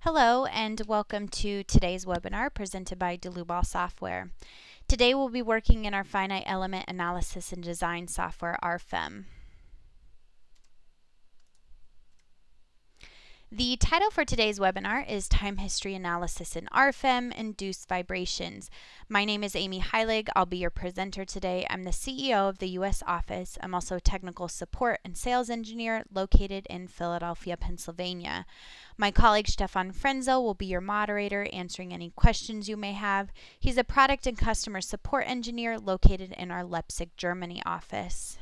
Hello and welcome to today's webinar presented by Dlubal software. Today we'll be working in our finite element analysis and design software RFEM. The title for today's webinar is Time History Analysis in RFEM, Induced Vibrations. My name is Amy Heilig. I'll be your presenter today. I'm the CEO of the U.S. office. I'm also a technical support and sales engineer located in Philadelphia, Pennsylvania. My colleague Stefan Frenzel will be your moderator, answering any questions you may have. He's a product and customer support engineer located in our Leipzig, Germany office.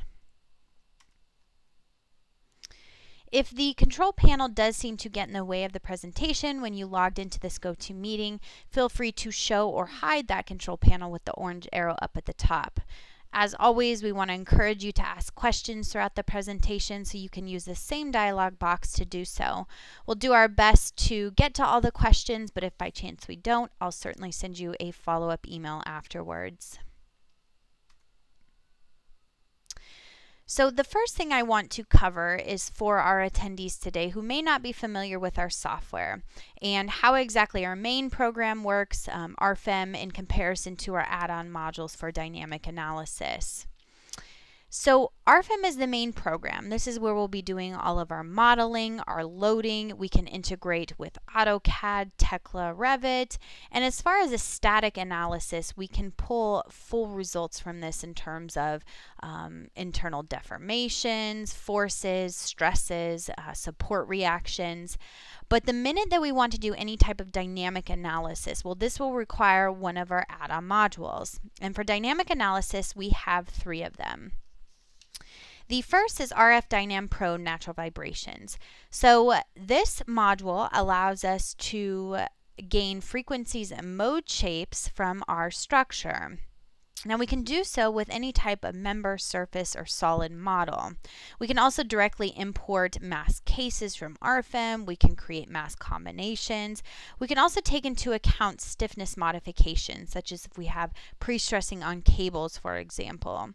If the control panel does seem to get in the way of the presentation when you logged into this GoToMeeting, feel free to show or hide that control panel with the orange arrow up at the top. As always, we want to encourage you to ask questions throughout the presentation, so you can use the same dialog box to do so. We'll do our best to get to all the questions, but if by chance we don't, I'll certainly send you a follow-up email afterwards. So the first thing I want to cover is for our attendees today who may not be familiar with our software and how exactly our main program works, RFEM, in comparison to our add-on modules for dynamic analysis. So RFEM is the main program. This is where we'll be doing all of our modeling, our loading. We can integrate with AutoCAD, Tekla, Revit, and as far as a static analysis, we can pull full results from this in terms of internal deformations, forces, stresses, support reactions. But the minute that we want to do any type of dynamic analysis, well, this will require one of our add-on modules. And for dynamic analysis, we have 3 of them. The first is RF-DYNAM Pro Natural Vibrations. So this module allows us to gain frequencies and mode shapes from our structure. Now we can do so with any type of member, surface, or solid model. We can also directly import mask cases from RFEM. We can create mask combinations. We can also take into account stiffness modifications, such as if we have pre-stressing on cables, for example.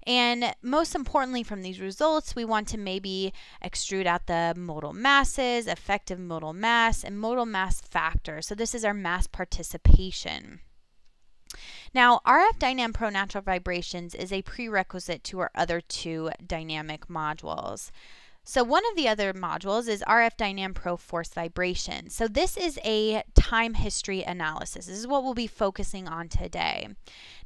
And most importantly, from these results, we want to maybe extrude out the modal masses, effective modal mass, and modal mass factor. So this is our mass participation. Now, RF-DYNAM Pro Natural Vibrations is a prerequisite to our other 2 dynamic modules. So one of the other modules is RF-DYNAM Pro Force Vibration. So this is a time history analysis. This is what we'll be focusing on today.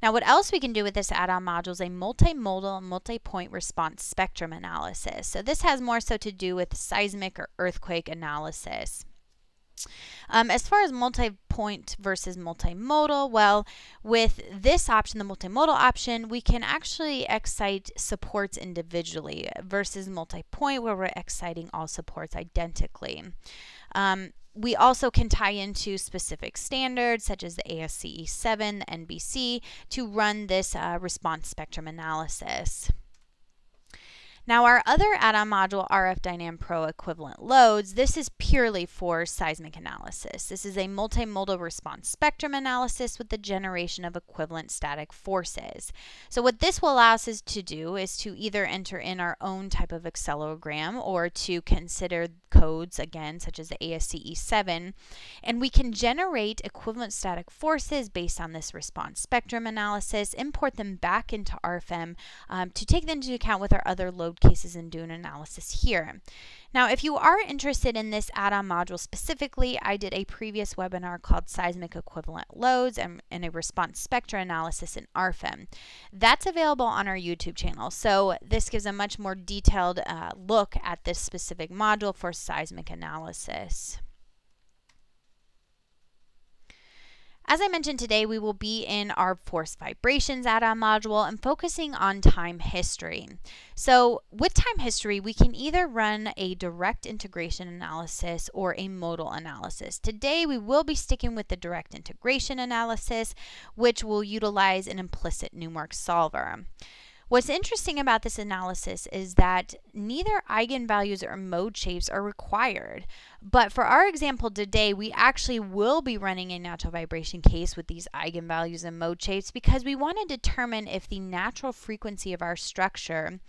Now, what else we can do with this add-on module is a multimodal, multi-point response spectrum analysis. So this has more so to do with seismic or earthquake analysis. As far as multi-point versus multimodal, well, with this option, the multimodal option, we can actually excite supports individually versus multi-point, where we're exciting all supports identically. We also can tie into specific standards such as the ASCE 7, the NBC, to run this response spectrum analysis. Now, our other add-on module, RF-DYNAM Pro Equivalent Loads, this is purely for seismic analysis. This is a multimodal response spectrum analysis with the generation of equivalent static forces. So what this will allow us to do is to either enter in our own type of accelerogram or to consider codes, again, such as the ASCE 7, and we can generate equivalent static forces based on this response spectrum analysis, import them back into RFEM to take them into account with our other load cases and do an analysis here. Now, if you are interested in this add-on module specifically, I did a previous webinar called Seismic Equivalent Loads and a Response Spectra Analysis in RFEM. That's available on our YouTube channel. So this gives a much more detailed look at this specific module for seismic analysis. As I mentioned today, we will be in our Force Vibrations add-on module and focusing on time history. So with time history, we can either run a direct integration analysis or a modal analysis. Today, we will be sticking with the direct integration analysis, which will utilize an implicit numeric solver. What's interesting about this analysis is that neither eigenvalues or mode shapes are required. But for our example today, we actually will be running a natural vibration case with these eigenvalues and mode shapes because we want to determine if the natural frequency of our structure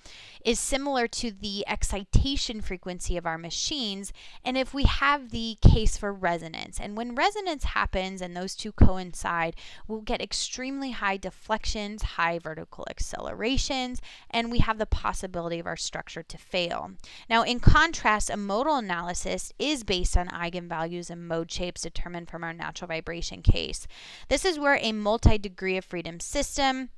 is similar to the excitation frequency of our machines, and if we have the case for resonance. And when resonance happens and those two coincide, we'll get extremely high deflections, high vertical accelerations, and we have the possibility of our structure to fail. Now, in contrast, a modal analysis is based on eigenvalues and mode shapes determined from our natural vibration case. This is where a multi-degree of freedom system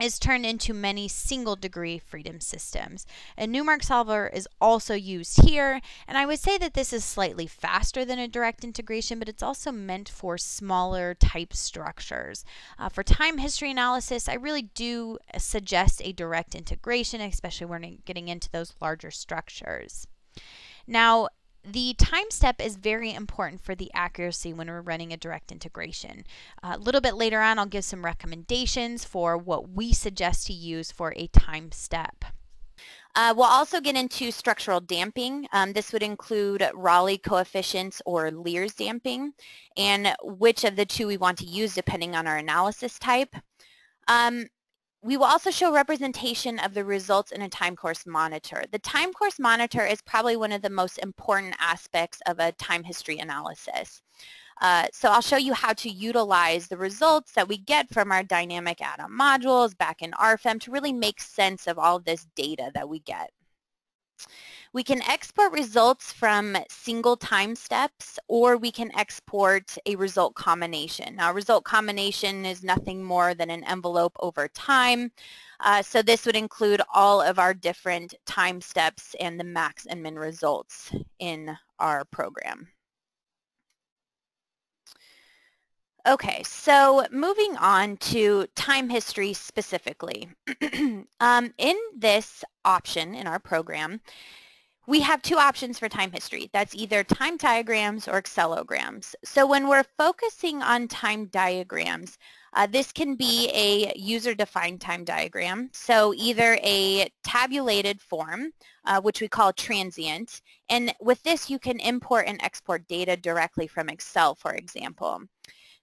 is turned into many single-degree freedom systems. A Newmark solver is also used here, and I would say that this is slightly faster than a direct integration, but it's also meant for smaller type structures. For time history analysis, I really do suggest a direct integration, especially when we're getting into those larger structures. Now, the time step is very important for the accuracy when we're running a direct integration. A little bit later on, I'll give some recommendations for what we suggest to use for a time step. We'll also get into structural damping. This would include Rayleigh coefficients or Leer's damping, and which of the two we want to use depending on our analysis type. We will also show representation of the results in a time course monitor. The time course monitor is probably one of the most important aspects of a time history analysis. So I'll show you how to utilize the results that we get from our dynamic atom modules back in RFEM to really make sense of all this data that we get. We can export results from single time steps, or we can export a result combination. Now, a result combination is nothing more than an envelope over time. So this would include all of our different time steps and the max and min results in our program. Okay, so moving on to time history specifically. In this option in our program, we have two options for time history. That's either time diagrams or accelegrams. So when we're focusing on time diagrams, this can be a user-defined time diagram. So either a tabulated form, which we call transient, and with this you can import and export data directly from Excel, for example.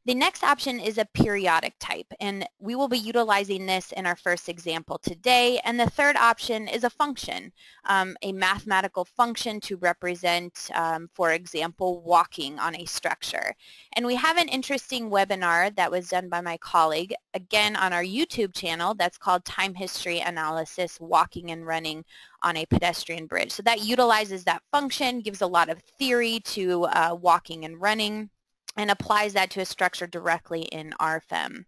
The next option is a periodic type, and we will be utilizing this in our first example today. And the third option is a function, a mathematical function to represent, for example, walking on a structure. And we have an interesting webinar that was done by my colleague, again on our YouTube channel, that's called Time History Analysis, Walking and Running on a Pedestrian Bridge. So that utilizes that function, gives a lot of theory to walking and running, and applies that to a structure directly in RFEM.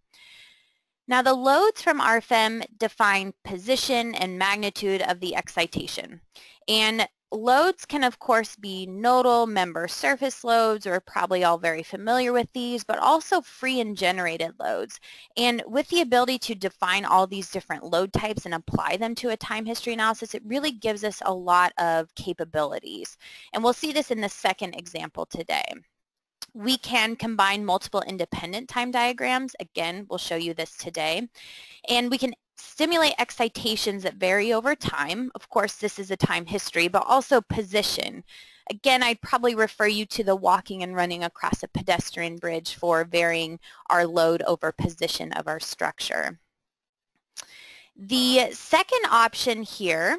Now, the loads from RFEM define position and magnitude of the excitation. And loads can, of course, be nodal, member surface loads. We're probably all very familiar with these, but also free and generated loads. And with the ability to define all these different load types and apply them to a time history analysis, it really gives us a lot of capabilities. And we'll see this in the second example today. We can combine multiple independent time diagrams. Again, we'll show you this today. And we can stimulate excitations that vary over time. Of course, this is a time history, but also position. Again, I'd probably refer you to the walking and running across a pedestrian bridge for varying our load over position of our structure. The second option here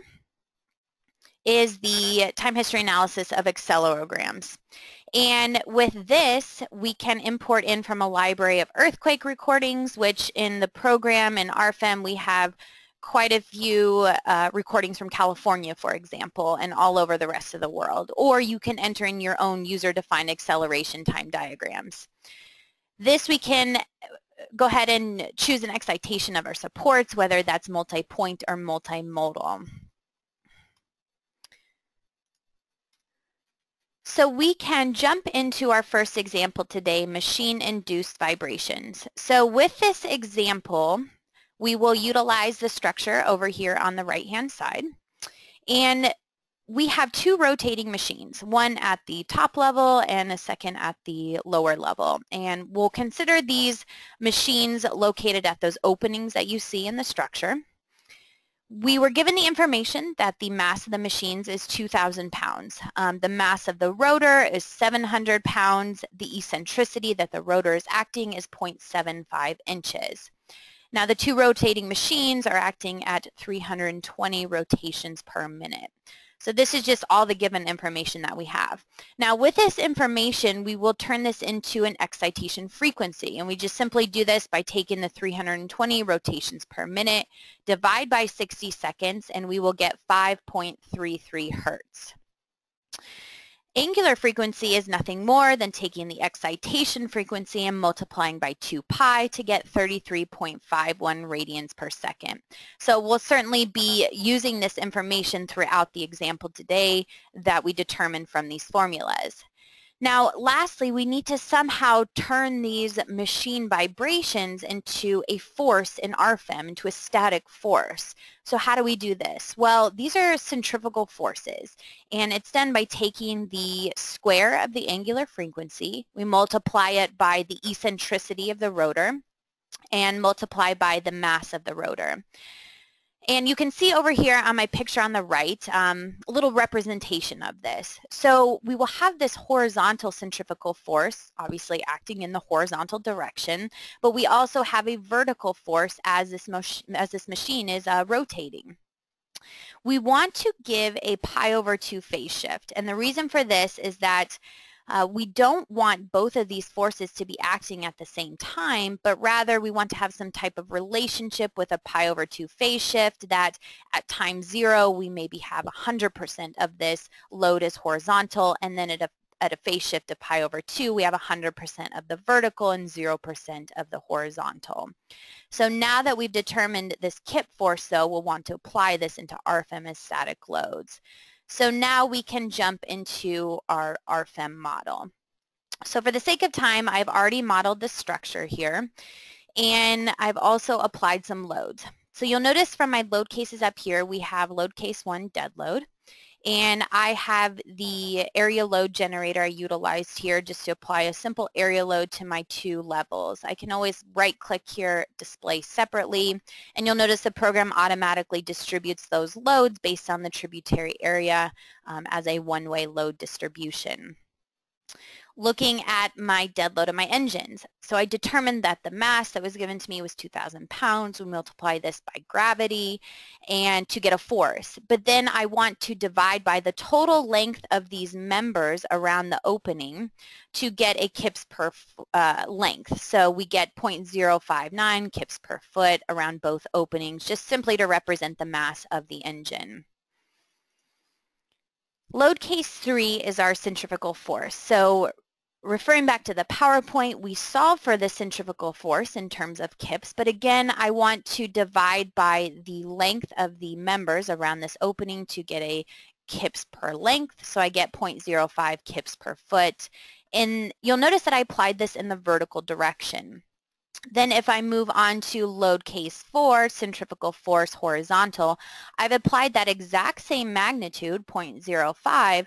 is the time history analysis of accelegrams. And with this, we can import in from a library of earthquake recordings, which in the program in RFEM, we have quite a few recordings from California, for example, and all over the rest of the world. Or you can enter in your own user-defined acceleration time diagrams. This we can go ahead and choose an excitation of our supports, whether that's multi-point or multimodal. So we can jump into our first example today, machine-induced vibrations. So with this example, we will utilize the structure over here on the right-hand side. And we have two rotating machines, one at the top level and a second at the lower level. And we'll consider these machines located at those openings that you see in the structure. We were given the information that the mass of the machines is 2,000 pounds. The mass of the rotor is 700 pounds. The eccentricity that the rotor is acting is 0.75 inches. Now the two rotating machines are acting at 320 rotations per minute. So this is just all the given information that we have. Now with this information, we will turn this into an excitation frequency, and we just simply do this by taking the 320 rotations per minute, divide by 60 seconds, and we will get 5.33 hertz. Angular frequency is nothing more than taking the excitation frequency and multiplying by 2 pi to get 33.51 radians per second. So we'll certainly be using this information throughout the example today that we determined from these formulas. Now, lastly, we need to somehow turn these machine vibrations into a force in RFEM, into a static force. So how do we do this? Well, these are centrifugal forces, and it's done by taking the square of the angular frequency, we multiply it by the eccentricity of the rotor, and multiply by the mass of the rotor. And you can see over here on my picture on the right, a little representation of this. So we will have this horizontal centrifugal force, obviously acting in the horizontal direction, but we also have a vertical force as this machine is rotating. We want to give a pi over 2 phase shift, and the reason for this is that we don't want both of these forces to be acting at the same time, but rather we want to have some type of relationship with a pi over 2 phase shift that at time 0 we maybe have 100% of this load is horizontal, and then at a phase shift of pi over 2 we have 100% of the vertical and 0% of the horizontal. So now that we've determined this kip force, though, we'll want to apply this into RFEM as static loads. So now we can jump into our RFEM model. So for the sake of time, I've already modeled the structure here, and I've also applied some loads. So you'll notice from my load cases up here, we have load case 1, dead load, and I have the area load generator I utilized here just to apply a simple area load to my 2 levels. I can always right-click here, display separately, and you'll notice the program automatically distributes those loads based on the tributary area as a one-way load distribution. Looking at my dead load of my engines. So I determined that the mass that was given to me was 2,000 pounds. We multiply this by gravity and to get a force. But then I want to divide by the total length of these members around the opening to get a kips per length. So we get 0.059 kips per foot around both openings, just simply to represent the mass of the engine. Load case 3 is our centrifugal force. So referring back to the PowerPoint, we solve for the centrifugal force in terms of kips, but again, I want to divide by the length of the members around this opening to get a kips per length, so I get 0.05 kips per foot. And you'll notice that I applied this in the vertical direction. Then if I move on to load case 4, centrifugal force horizontal, I've applied that exact same magnitude, 0.05,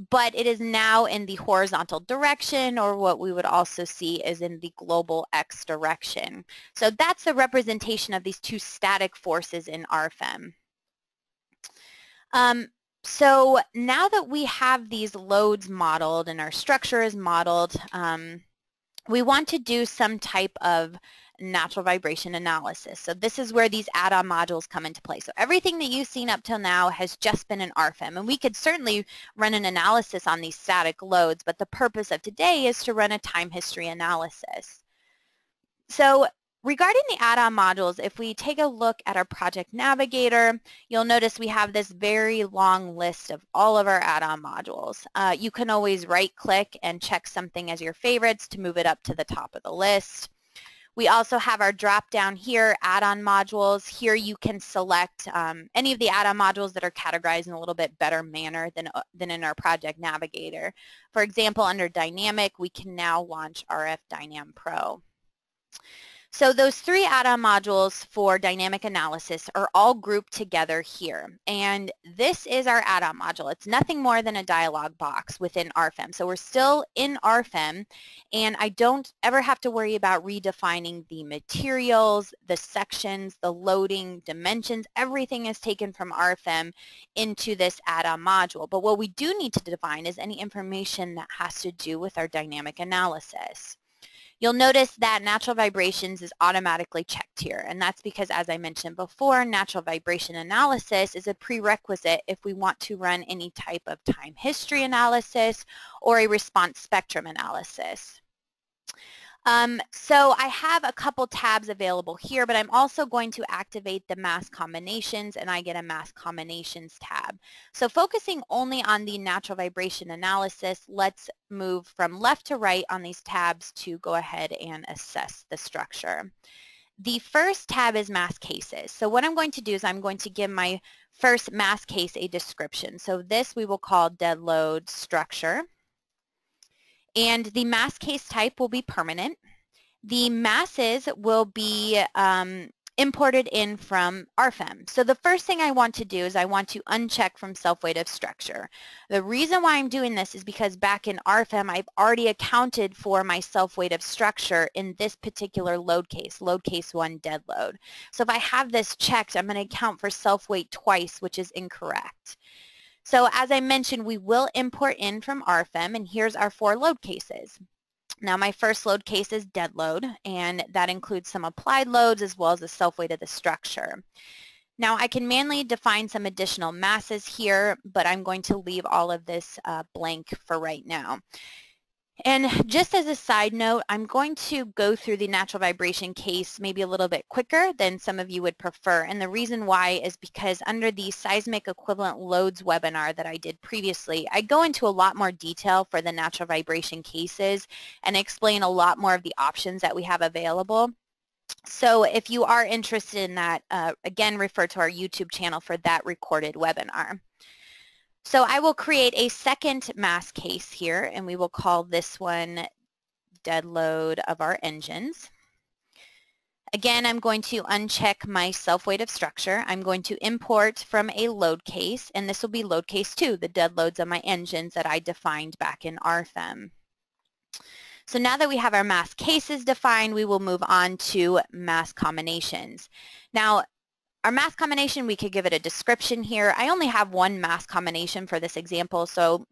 but it is now in the horizontal direction, or what we would also see is in the global X direction. So that's the representation of these 2 static forces in RFEM. So now that we have these loads modeled and our structure is modeled, we want to do some type of natural vibration analysis. So this is where these add-on modules come into play. So everything that you've seen up till now has just been in RFEM, and we could certainly run an analysis on these static loads, but the purpose of today is to run a time history analysis. So regarding the add-on modules, if we take a look at our project navigator, you'll notice we have this very long list of all of our add-on modules. You can always right-click and check something as your favorites to move it up to the top of the list. We also have our drop-down here, add-on modules. Here you can select any of the add-on modules that are categorized in a little bit better manner than in our project navigator. For example, under Dynamic, we can now launch RF-DYNAM Pro. So those three add-on modules for dynamic analysis are all grouped together here. And this is our add-on module. It's nothing more than a dialog box within RFEM. So we're still in RFEM, and I don't ever have to worry about redefining the materials, the sections, the loading, dimensions. Everything is taken from RFEM into this add-on module. But what we do need to define is any information that has to do with our dynamic analysis. You'll notice that natural vibrations is automatically checked here, and that's because, as I mentioned before, natural vibration analysis is a prerequisite if we want to run any type of time history analysis or a response spectrum analysis. So I have a couple tabs available here, but I'm also going to activate the mass combinations, and I get a mass combinations tab. So focusing only on the natural vibration analysis, let's move from left to right on these tabs to go ahead and assess the structure. The first tab is mass cases. So what I'm going to do is I'm going to give my first mass case a description. So this we will call dead load structure. And the mass case type will be permanent. The masses will be imported in from RFEM. So the first thing I want to do is I want to uncheck from self-weight of structure. The reason why I'm doing this is because back in RFEM I've already accounted for my self-weight of structure in this particular load case 1 dead load. So if I have this checked, I'm going to account for self-weight twice, which is incorrect. So as I mentioned, we will import in from RFEM, and here's our 4 load cases. Now my first load case is dead load, and that includes some applied loads as well as the self-weight of the structure. Now I can manually define some additional masses here, but I'm going to leave all of this blank for right now. And just as a side note, I'm going to go through the natural vibration case maybe a little bit quicker than some of you would prefer. And the reason why is because under the seismic equivalent loads webinar that I did previously, I go into a lot more detail for the natural vibration cases and explain a lot more of the options that we have available. So if you are interested in that, again, refer to our YouTube channel for that recorded webinar. So I will create a second mass case here, and we will call this one dead load of our engines. Again, I'm going to uncheck my self-weight of structure. I'm going to import from a load case, and this will be load case 2, the dead loads of my engines that I defined back in RFEM. So now that we have our mass cases defined, we will move on to mass combinations. Now, our mass combination, we could give it a description here. I only have one mass combination for this example, so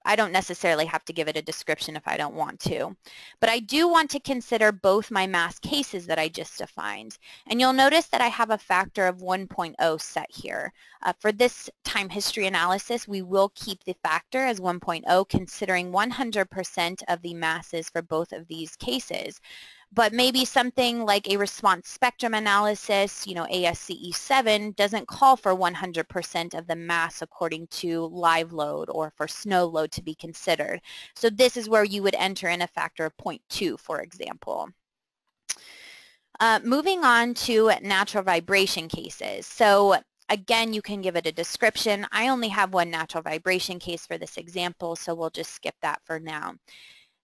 I don't necessarily have to give it a description if I don't want to. But I do want to consider both my mass cases that I just defined. And you'll notice that I have a factor of 1.0 set here. For this time history analysis, we will keep the factor as 1.0, considering 100% of the masses for both of these cases. But maybe something like a response spectrum analysis, ASCE 7, doesn't call for 100% of the mass according to live load or for snow load to be considered. So this is where you would enter in a factor of 0.2, for example. Moving on to natural vibration cases. So again, you can give it a description. I only have one natural vibration case for this example, so we'll just skip that for now.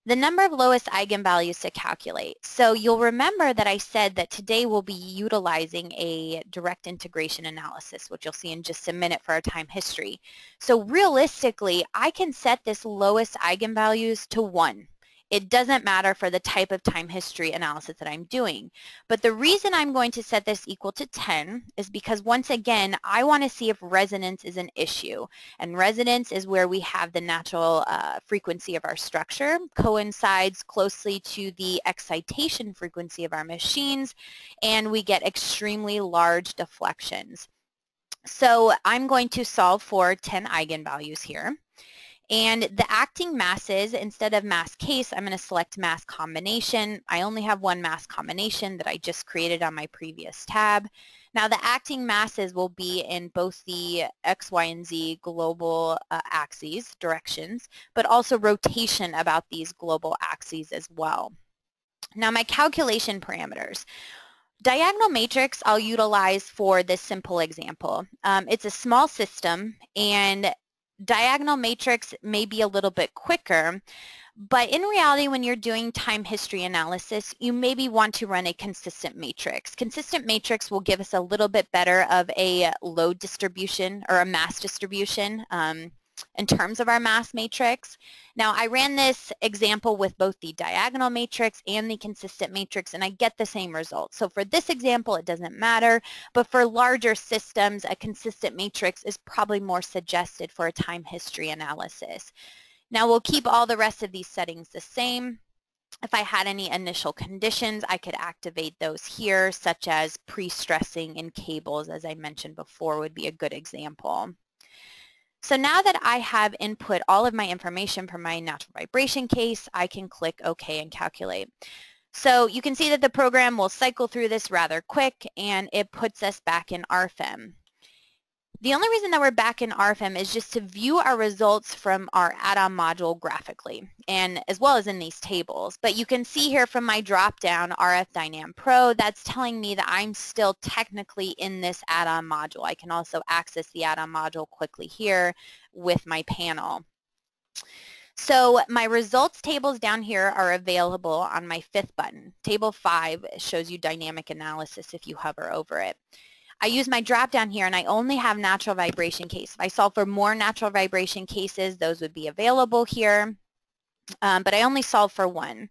The number of lowest eigenvalues to calculate. So you'll remember that I said that today we'll be utilizing a direct integration analysis, which you'll see in just a minute for our time history. So realistically, I can set this lowest eigenvalues to 1. It doesn't matter for the type of time history analysis that I'm doing. But the reason I'm going to set this equal to 10 is because, once again, I want to see if resonance is an issue. And resonance is where we have the natural frequency of our structure coincides closely to the excitation frequency of our machines, and we get extremely large deflections. So I'm going to solve for 10 eigenvalues here. And the acting masses, instead of mass case, I'm going to select mass combination. I only have one mass combination that I just created on my previous tab. Now the acting masses will be in both the X, Y, and Z global axes, directions, but also rotation about these global axes as well. Now my calculation parameters. Diagonal matrix I'll utilize for this simple example. It's a small system, and diagonal matrix may be a little bit quicker, But in reality, when you're doing time history analysis, you maybe want to run a consistent matrix. Consistent matrix will give us a little bit better of a load distribution or a mass distribution in terms of our mass matrix. Now, I ran this example with both the diagonal matrix and the consistent matrix, and I get the same result. So for this example, it doesn't matter, but for larger systems, a consistent matrix is probably more suggested for a time history analysis. Now, we'll keep all the rest of these settings the same. If I had any initial conditions, I could activate those here, such as pre-stressing in cables, as I mentioned before, would be a good example. So now that I have input all of my information for my natural vibration case, I can click OK and calculate. So you can see that the program will cycle through this rather quick, and it puts us back in RFEM. The only reason that we're back in RFEM is just to view our results from our add-on module graphically, and as well as in these tables. But you can see here from my drop-down RF-DYNAM Pro, that's telling me that I'm still technically in this add-on module. I can also access the add-on module quickly here with my panel. So my results tables down here are available on my 5th button. Table 5 shows you dynamic analysis if you hover over it. I use my drop down here, and I only have natural vibration case. If I solve for more natural vibration cases, those would be available here, but I only solve for one.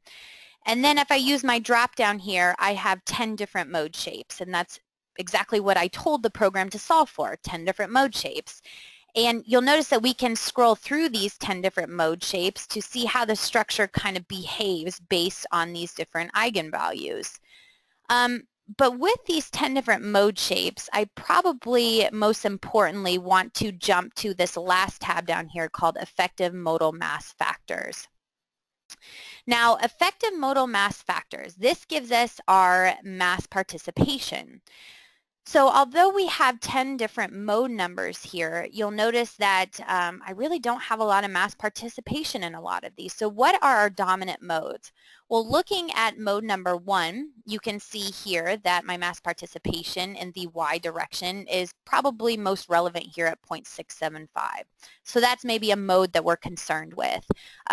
And then if I use my drop down here, I have 10 different mode shapes, and that's exactly what I told the program to solve for, 10 different mode shapes. And you'll notice that we can scroll through these 10 different mode shapes to see how the structure kind of behaves based on these different eigenvalues. But with these 10 different mode shapes, I probably most importantly want to jump to this last tab down here called Effective Modal Mass Factors. Now, effective modal mass factors, this gives us our mass participation. So although we have 10 different mode numbers here, you'll notice that I really don't have a lot of mass participation in a lot of these. So what are our dominant modes? Well, looking at mode number 1, you can see here that my mass participation in the Y direction is probably most relevant here at 0.675. So that's maybe a mode that we're concerned with.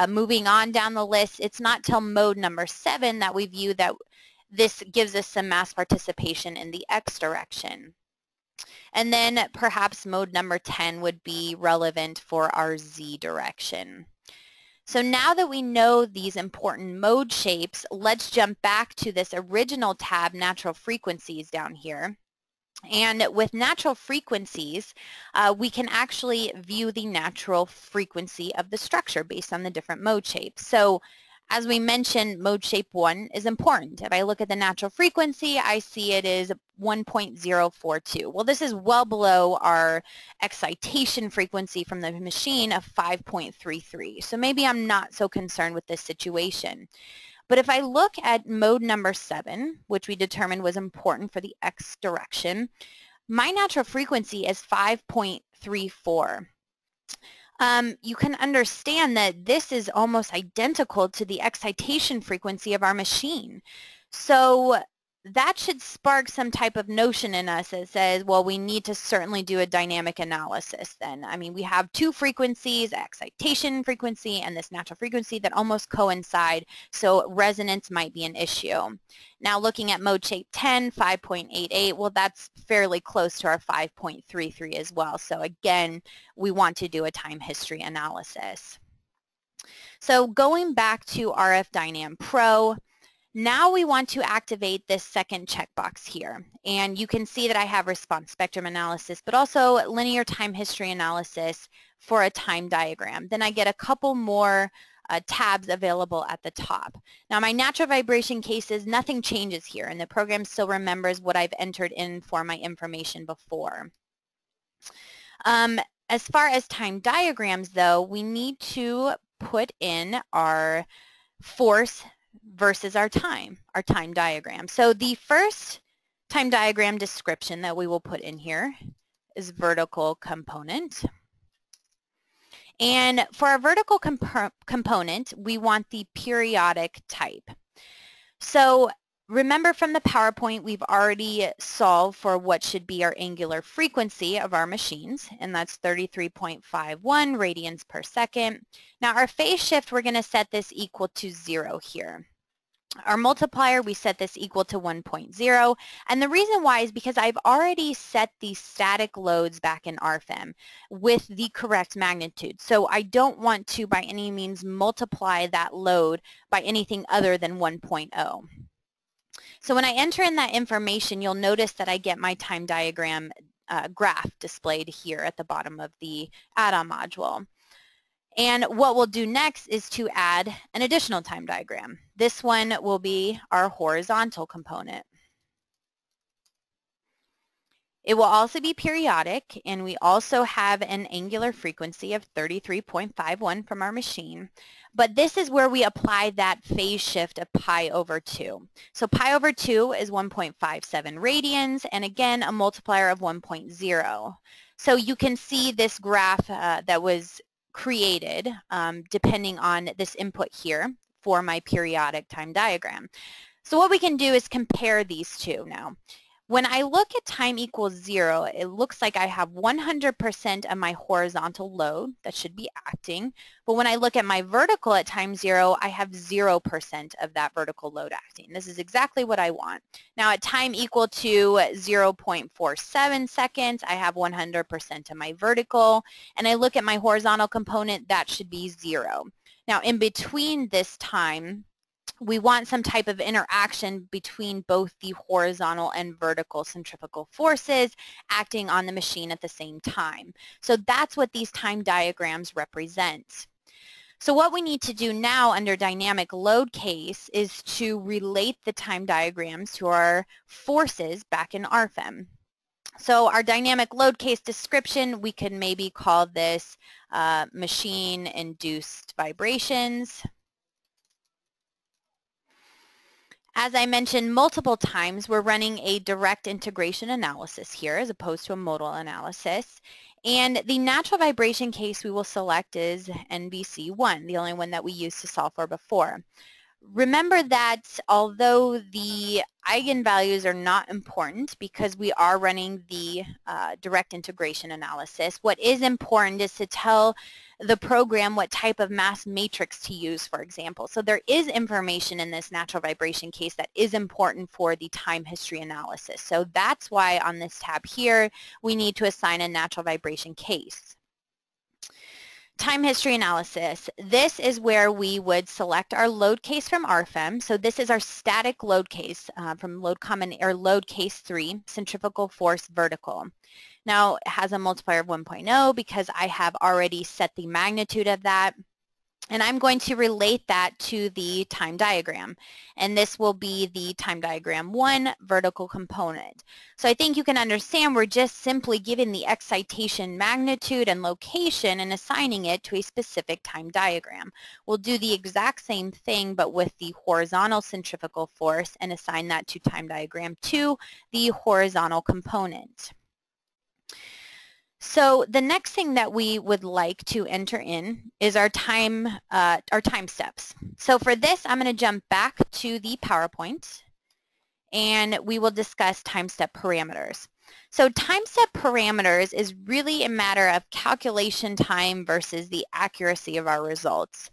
Moving on down the list, it's not till mode number 7 that we view that this gives us some mass participation in the X direction. And then perhaps mode number 10 would be relevant for our Z direction. So now that we know these important mode shapes, let's jump back to this original tab, Natural Frequencies, down here. And with natural frequencies, we can actually view the natural frequency of the structure based on the different mode shapes. So as we mentioned, mode shape 1 is important. If I look at the natural frequency, I see it is 1.042. Well, this is well below our excitation frequency from the machine of 5.33. So maybe I'm not so concerned with this situation. But if I look at mode number 7, which we determined was important for the X direction, my natural frequency is 5.34. You can understand that this is almost identical to the excitation frequency of our machine. So that should spark some type of notion in us that says, well, we need to certainly do a dynamic analysis then. I mean, we have two frequencies, excitation frequency and this natural frequency, that almost coincide, so resonance might be an issue. Now looking at mode shape 10, 5.88, well, that's fairly close to our 5.33 as well. So again, we want to do a time history analysis. So going back to RF-DYNAM Pro, now we want to activate this second checkbox here. And you can see that I have response spectrum analysis, but also linear time history analysis for a time diagram. Then I get a couple more tabs available at the top. Now my natural vibration cases, nothing changes here, and the program still remembers what I've entered in for my information before. As far as time diagrams though, we need to put in our force versus our time diagram. So the first time diagram description that we will put in here is vertical component. And for our vertical component, we want the periodic type. So remember from the PowerPoint, we've already solved for what should be our angular frequency of our machines, and that's 33.51 radians per second. Now our phase shift, we're going to set this equal to 0 here. Our multiplier, we set this equal to 1.0, and the reason why is because I've already set the static loads back in RFEM with the correct magnitude. So I don't want to by any means multiply that load by anything other than 1.0. So when I enter in that information, you'll notice that I get my time diagram graph displayed here at the bottom of the add-on module. And what we'll do next is to add an additional time diagram. This one will be our horizontal component. It will also be periodic, and we also have an angular frequency of 33.51 from our machine. But this is where we apply that phase shift of pi over 2. So pi over 2 is 1.57 radians, and again, a multiplier of 1.0. So you can see this graph that was created depending on this input here for my periodic time diagram. So what we can do is compare these two now. When I look at time equals 0, it looks like I have 100% of my horizontal load that should be acting. But when I look at my vertical at time 0, I have 0% of that vertical load acting. This is exactly what I want. Now at time equal to 0.47 seconds, I have 100% of my vertical. And I look at my horizontal component, that should be 0. Now in between this time, we want some type of interaction between both the horizontal and vertical centrifugal forces acting on the machine at the same time. So that's what these time diagrams represent. So what we need to do now under dynamic load case is to relate the time diagrams to our forces back in RFEM. So our dynamic load case description, we could maybe call this machine-induced vibrations. As I mentioned multiple times, we're running a direct integration analysis here as opposed to a modal analysis. And the natural vibration case we will select is NVC1, the only one that we used to solve for before. Remember that although the eigenvalues are not important because we are running the direct integration analysis, what is important is to tell the program what type of mass matrix to use, for example. So there is information in this natural vibration case that is important for the time history analysis. So that's why on this tab here, we need to assign a natural vibration case. Time history analysis. This is where we would select our load case from RFEM. So this is our static load case from load case 3, centrifugal force vertical. Now it has a multiplier of 1.0 because I have already set the magnitude of that. And I'm going to relate that to the time diagram. And this will be the time diagram 1 vertical component. So I think you can understand we're just simply giving the excitation magnitude and location and assigning it to a specific time diagram. We'll do the exact same thing but with the horizontal centrifugal force and assign that to time diagram 2, the horizontal component. So the next thing that we would like to enter in is our time steps. So for this, I'm going to jump back to the PowerPoint, and we will discuss time step parameters. So time step parameters is really a matter of calculation time versus the accuracy of our results.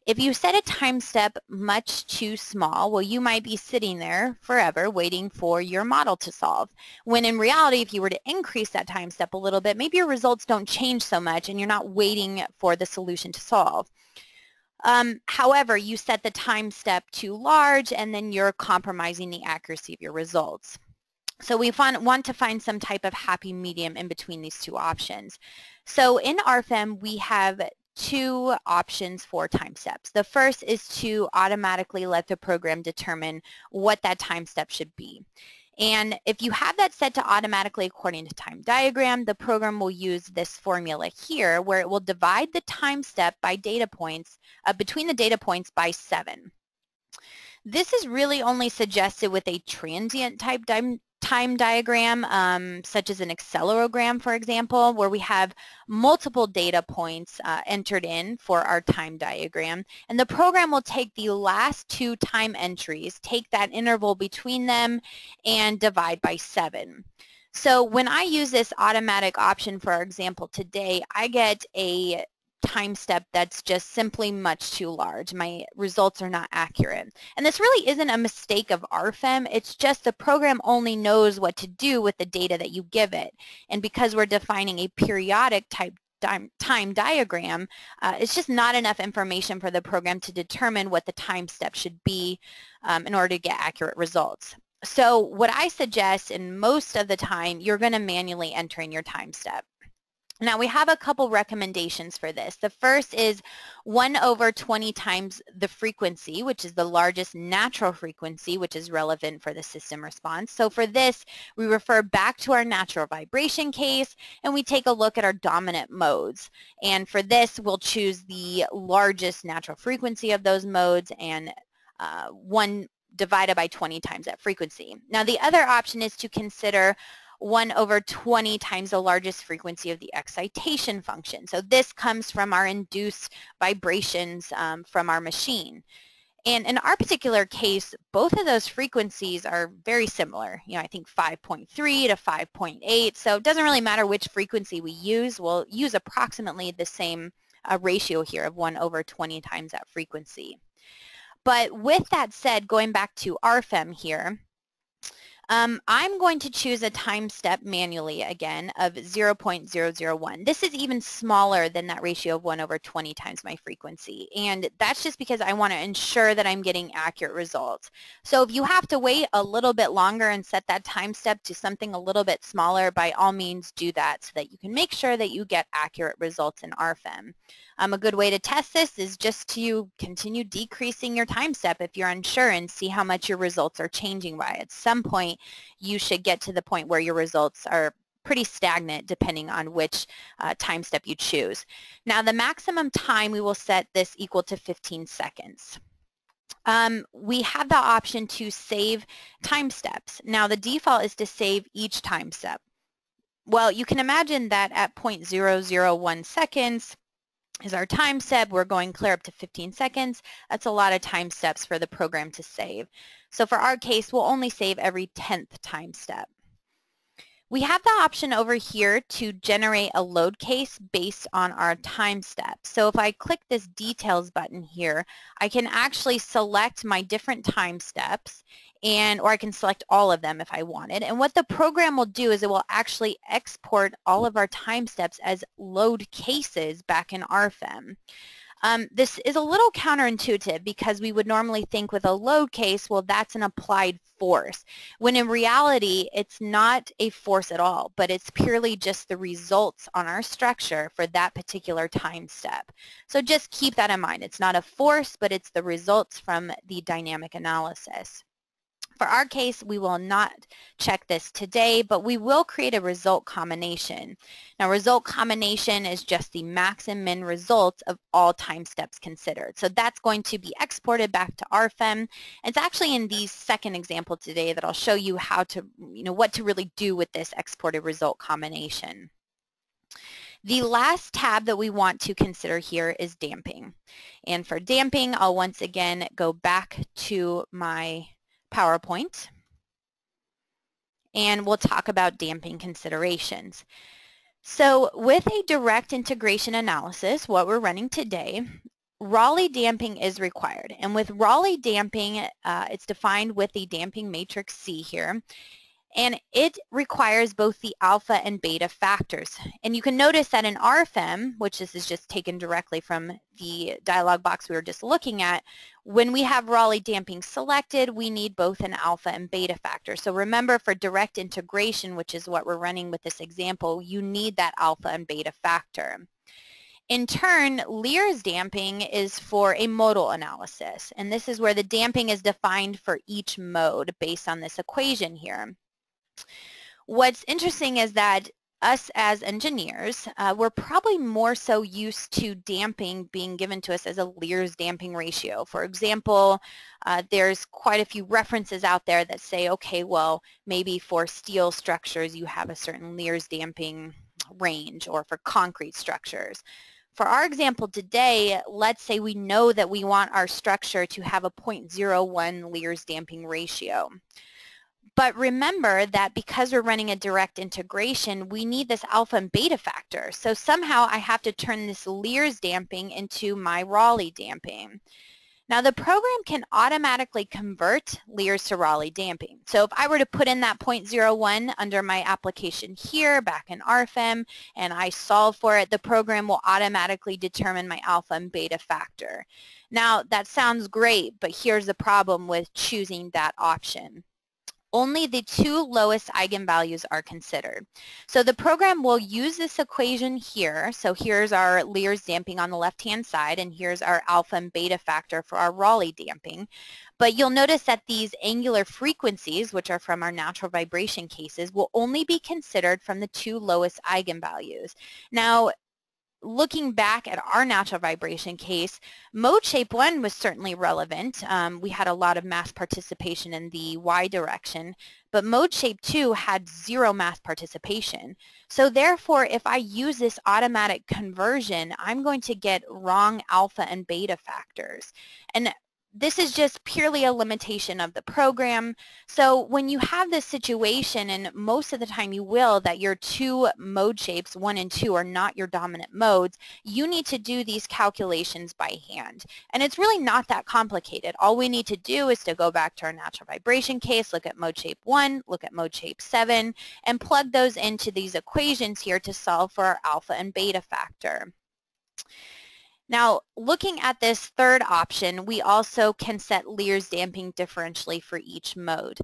If you set a time step much too small, well, you might be sitting there forever waiting for your model to solve. When in reality, if you were to increase that time step a little bit, maybe your results don't change so much and you're not waiting for the solution to solve. However, you set the time step too large and then you're compromising the accuracy of your results. So we want to find some type of happy medium in between these two options. So in RFEM, we have two options for time steps. The first is to automatically let the program determine what that time step should be. And if you have that set to automatically according to time diagram, the program will use this formula here where it will divide the time step by data points, between the data points by 7. This is really only suggested with a transient type time time diagram, such as an accelerogram, for example, where we have multiple data points entered in for our time diagram. And the program will take the last two time entries, take that interval between them, and divide by 7. So when I use this automatic option for our example today, I get a time step that's just simply much too large. My results are not accurate. And this really isn't a mistake of RFEM. It's just the program only knows what to do with the data that you give it. And because we're defining a periodic type time diagram, it's just not enough information for the program to determine what the time step should be in order to get accurate results. So what I suggest, and most of the time, you're going to manually enter in your time step. Now we have a couple recommendations for this. The first is 1/20 times the frequency, which is the largest natural frequency, which is relevant for the system response. So for this, we refer back to our natural vibration case and we take a look at our dominant modes. And for this, we'll choose the largest natural frequency of those modes and 1 divided by 20 times that frequency. Now the other option is to consider 1/20 times the largest frequency of the excitation function. So this comes from our induced vibrations from our machine. And in our particular case, both of those frequencies are very similar. You know, I think 5.3 to 5.8. So it doesn't really matter which frequency we use. We'll use approximately the same ratio here of 1/20 times that frequency. But with that said, going back to RFEM here, I'm going to choose a time step manually again of 0.001. This is even smaller than that ratio of 1/20 times my frequency. And that's just because I want to ensure that I'm getting accurate results. So if you have to wait a little bit longer and set that time step to something a little bit smaller, by all means do that so that you can make sure that you get accurate results in RFEM. A good way to test this is just to continue decreasing your time step if you're unsure and see how much your results are changing by. At some point, you should get to the point where your results are pretty stagnant depending on which time step you choose. Now, the maximum time, we will set this equal to 15 seconds. We have the option to save time steps. Now, the default is to save each time step. Well, you can imagine that at 0.001 seconds, is our time step. We're going clear up to 15 seconds. That's a lot of time steps for the program to save. So for our case, we'll only save every 10th time step. We have the option over here to generate a load case based on our time step. So if I click this details button here, I can actually select my different time steps, or I can select all of them if I wanted. And what the program will do is it will actually export all of our time steps as load cases back in RFEM. This is a little counterintuitive because we would normally think with a load case, well, that's an applied force, when in reality, it's not a force at all, but it's purely just the results on our structure for that particular time step. So just keep that in mind. It's not a force, but it's the results from the dynamic analysis. For our case, we will not check this today, but we will create a result combination. Now, result combination is just the max and min results of all time steps considered. So that's going to be exported back to RFEM. It's actually in the second example today that I'll show you how to, what to really do with this exported result combination. The last tab that we want to consider here is damping. And for damping, I'll once again go back to my PowerPoint, and we'll talk about damping considerations. So with a direct integration analysis, what we're running today, Rayleigh damping is required. And with Rayleigh damping, it's defined with the damping matrix C here. And it requires both the alpha and beta factors. And you can notice that in RFEM, which this is just taken directly from the dialog box we were just looking at, when we have Rayleigh damping selected, we need both an alpha and beta factor. So remember, for direct integration, which is what we're running with this example, you need that alpha and beta factor. In turn, Lear's damping is for a modal analysis. And this is where the damping is defined for each mode based on this equation here. What's interesting is that us as engineers, we're probably more so used to damping being given to us as a Lear's damping ratio. For example, there's quite a few references out there that say, okay, well, maybe for steel structures you have a certain Lear's damping range, or for concrete structures. For our example today, let's say we know that we want our structure to have a 0.01 Lear's damping ratio. But remember that because we're running a direct integration, we need this alpha and beta factor. So somehow I have to turn this Lear's damping into my Rayleigh damping. Now the program can automatically convert Lear's to Rayleigh damping. So if I were to put in that 0.01 under my application here back in RFEM and I solve for it, the program will automatically determine my alpha and beta factor. Now that sounds great, but here's the problem with choosing that option. Only the two lowest eigenvalues are considered. So the program will use this equation here. So here's our Lear's damping on the left-hand side, and here's our alpha and beta factor for our Rayleigh damping. But you'll notice that these angular frequencies, which are from our natural vibration cases, will only be considered from the two lowest eigenvalues. Now, looking back at our natural vibration case, mode shape 1 was certainly relevant. We had a lot of mass participation in the Y direction, but mode shape 2 had 0 mass participation. So therefore, if I use this automatic conversion, I'm going to get wrong alpha and beta factors. And this is just purely a limitation of the program. So when you have this situation, and most of the time you will, that your two mode shapes, 1 and 2, are not your dominant modes, you need to do these calculations by hand. And it's really not that complicated. All we need to do is to go back to our natural vibration case, look at mode shape 1, look at mode shape 7, and plug those into these equations here to solve for our alpha and beta factor. Now, looking at this third option, we also can set Lear's damping differentially for each mode.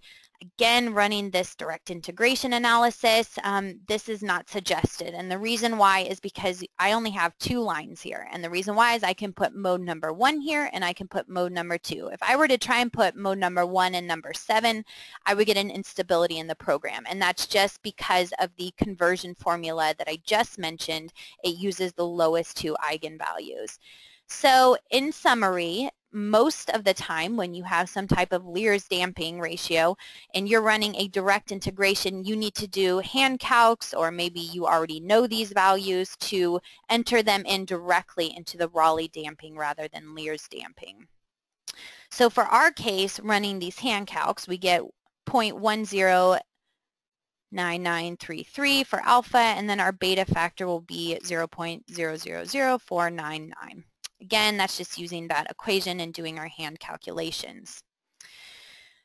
Again, running this direct integration analysis, this is not suggested. And the reason why is because I only have 2 lines here. And the reason why is I can put mode number 1 here and I can put mode number 2. If I were to try and put mode number 1 and number 7, I would get an instability in the program. And that's just because of the conversion formula that I just mentioned. It uses the lowest 2 eigenvalues. So in summary, most of the time when you have some type of Lear's damping ratio and you're running a direct integration, you need to do hand calcs, or maybe you already know these values, to enter them in directly into the Rayleigh damping rather than Lear's damping. So for our case, running these hand calcs, we get 0.109933 for alpha, and then our beta factor will be 0.000499. Again, that's just using that equation and doing our hand calculations.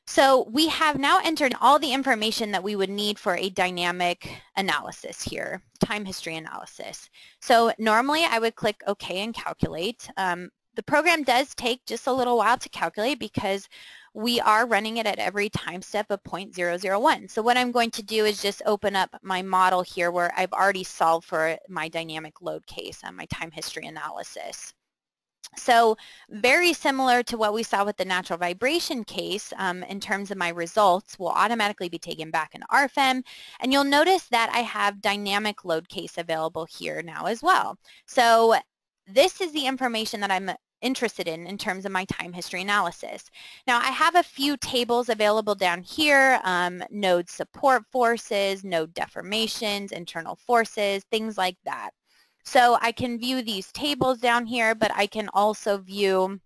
So we have now entered all the information that we would need for a dynamic analysis here, time history analysis. So normally I would click OK and calculate. The program does take just a little while to calculate because we are running it at every time step of 0.001. So what I'm going to do is just open up my model here where I've already solved for my dynamic load case and my time history analysis. So very similar to what we saw with the natural vibration case, in terms of my results will automatically be taken back in RFEM, and you'll notice that I have dynamic load case available here now as well. So this is the information that I'm interested in terms of my time history analysis. Now I have a few tables available down here, node support forces, node deformations, internal forces, things like that. So I can view these tables down here, but I can also view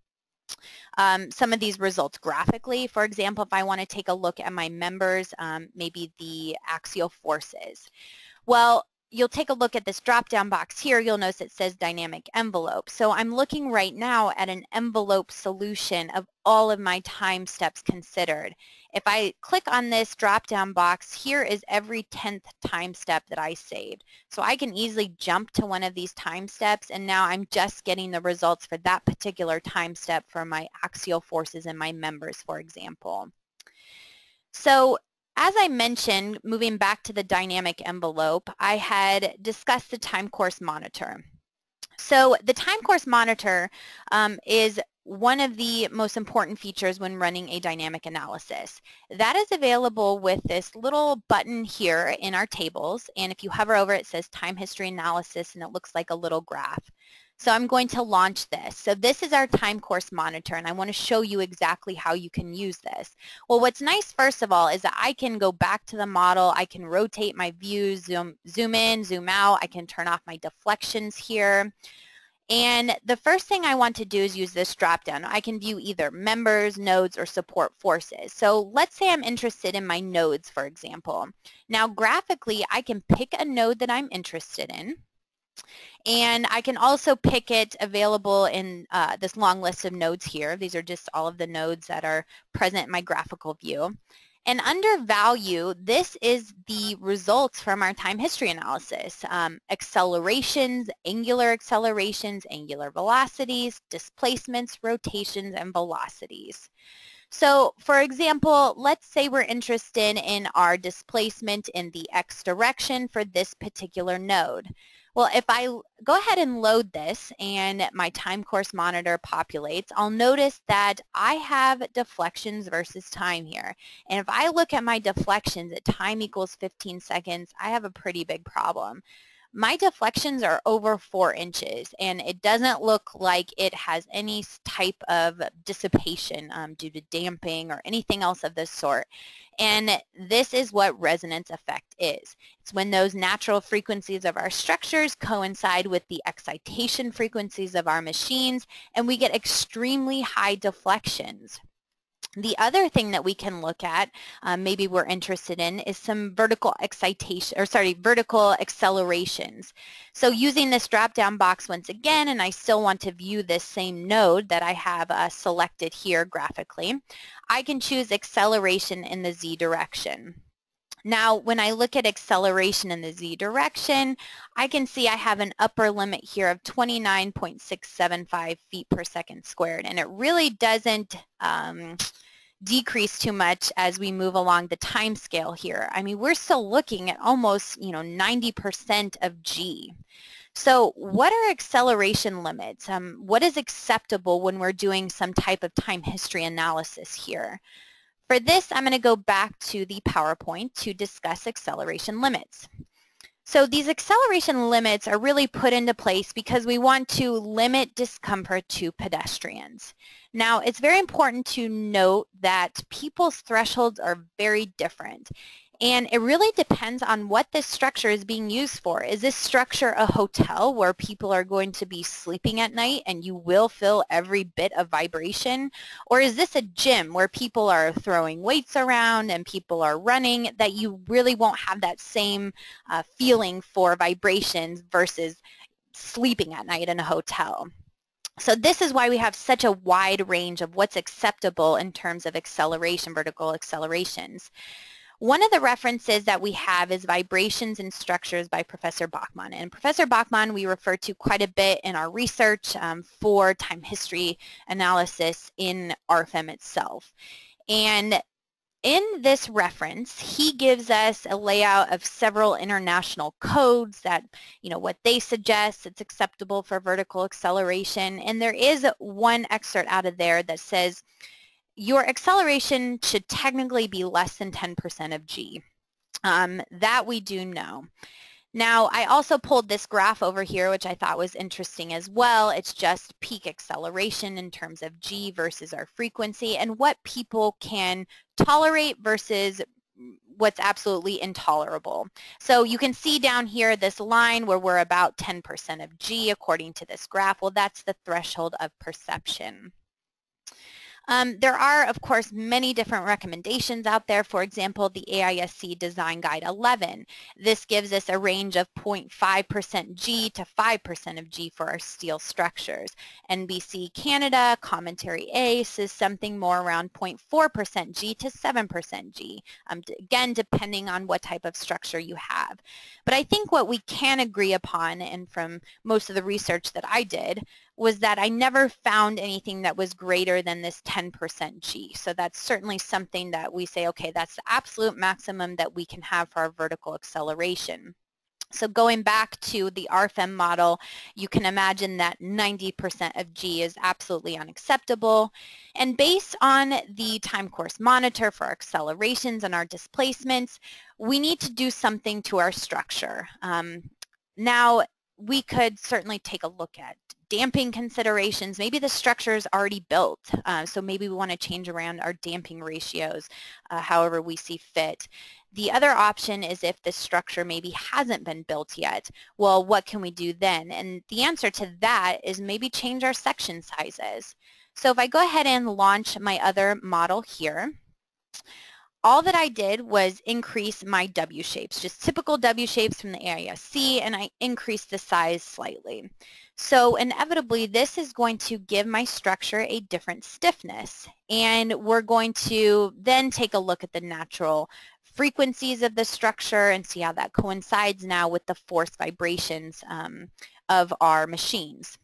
some of these results graphically. For example, if I want to take a look at my members, maybe the axial forces. Well, you'll take a look at this drop-down box here. You'll notice it says dynamic envelope. So I'm looking right now at an envelope solution of all of my time steps considered. If I click on this drop-down box, here is every 10th time step that I saved. So I can easily jump to one of these time steps, and now I'm just getting the results for that particular time step for my axial forces and my members, for example. So as I mentioned, moving back to the dynamic envelope, I had discussed the time course monitor. So the time course monitor is one of the most important features when running a dynamic analysis. That is available with this little button here in our tables, and if you hover over it, it says Time History Analysis, and it looks like a little graph. So I'm going to launch this. So this is our time course monitor, and I want to show you exactly how you can use this. Well, what's nice, first of all, is that I can go back to the model. I can rotate my views, zoom in, zoom out. I can turn off my deflections here. And the first thing I want to do is use this drop-down. I can view either members, nodes, or support forces. So let's say I'm interested in my nodes, for example. Now, graphically, I can pick a node that I'm interested in. And I can also pick it available in this long list of nodes here. These are just all of the nodes that are present in my graphical view. And under value, this is the results from our time history analysis. Accelerations, angular velocities, displacements, rotations, and velocities. So for example, let's say we're interested in our displacement in the x direction for this particular node. Well, if I go ahead and load this and my time course monitor populates, I'll notice that I have deflections versus time here. And if I look at my deflections at time equals 15 seconds, I have a pretty big problem. My deflections are over 4 inches, and it doesn't look like it has any type of dissipation due to damping or anything else of this sort. And this is what resonance effect is. It's when those natural frequencies of our structures coincide with the excitation frequencies of our machines, and we get extremely high deflections. The other thing that we can look at, maybe we're interested in, is some vertical accelerations. So using this drop-down box once again, and I still want to view this same node that I have selected here graphically, I can choose acceleration in the z direction. Now, when I look at acceleration in the z direction, I can see I have an upper limit here of 29.675 feet per second squared, and it really doesn't decrease too much as we move along the time scale here. I mean, we're still looking at almost, 90% of g. So what are acceleration limits? What is acceptable when we're doing some type of time history analysis here? For this, I'm going to go back to the PowerPoint to discuss acceleration limits. So these acceleration limits are really put into place because we want to limit discomfort to pedestrians. Now, it's very important to note that people's thresholds are very different. And it really depends on what this structure is being used for. Is this structure a hotel where people are going to be sleeping at night and you will feel every bit of vibration? Or is this a gym where people are throwing weights around and people are running, that you really won't have that same feeling for vibrations versus sleeping at night in a hotel? So this is why we have such a wide range of what's acceptable in terms of acceleration, vertical accelerations. One of the references that we have is Vibrations and Structures by Professor Bachmann. And Professor Bachmann we refer to quite a bit in our research for time history analysis in RFEM itself. And in this reference, he gives us a layout of several international codes that, what they suggest it's acceptable for vertical acceleration. And there is one excerpt out of there that says, your acceleration should technically be less than 10% of g. That we do know. Now, I also pulled this graph over here, which I thought was interesting as well. It's just peak acceleration in terms of g versus our frequency and what people can tolerate versus what's absolutely intolerable. So you can see down here this line where we're about 10% of g according to this graph. Well, that's the threshold of perception. There are, of course, many different recommendations out there. For example, the AISC Design Guide 11. This gives us a range of 0.5% G to 5% of G for our steel structures. NBC Canada, Commentary A says something more around 0.4% G to 7% G, again, depending on what type of structure you have. But I think what we can agree upon, and from most of the research that I did, was that I never found anything that was greater than this 10% G. So that's certainly something that we say, okay, that's the absolute maximum that we can have for our vertical acceleration. So going back to the RFEM model, you can imagine that 90% of G is absolutely unacceptable. And based on the time course monitor for our accelerations and our displacements, we need to do something to our structure. Now, we could certainly take a look at damping considerations. Maybe the structure is already built, so maybe we want to change around our damping ratios however we see fit. The other option is if the structure maybe hasn't been built yet. Well, what can we do then? And the answer to that is maybe change our section sizes. So if I go ahead and launch my other model here, all that I did was increase my W shapes, just typical W shapes from the area C, and I increased the size slightly. So inevitably, this is going to give my structure a different stiffness, and we're going to then take a look at the natural frequencies of the structure and see how that coincides now with the force vibrations of our machines.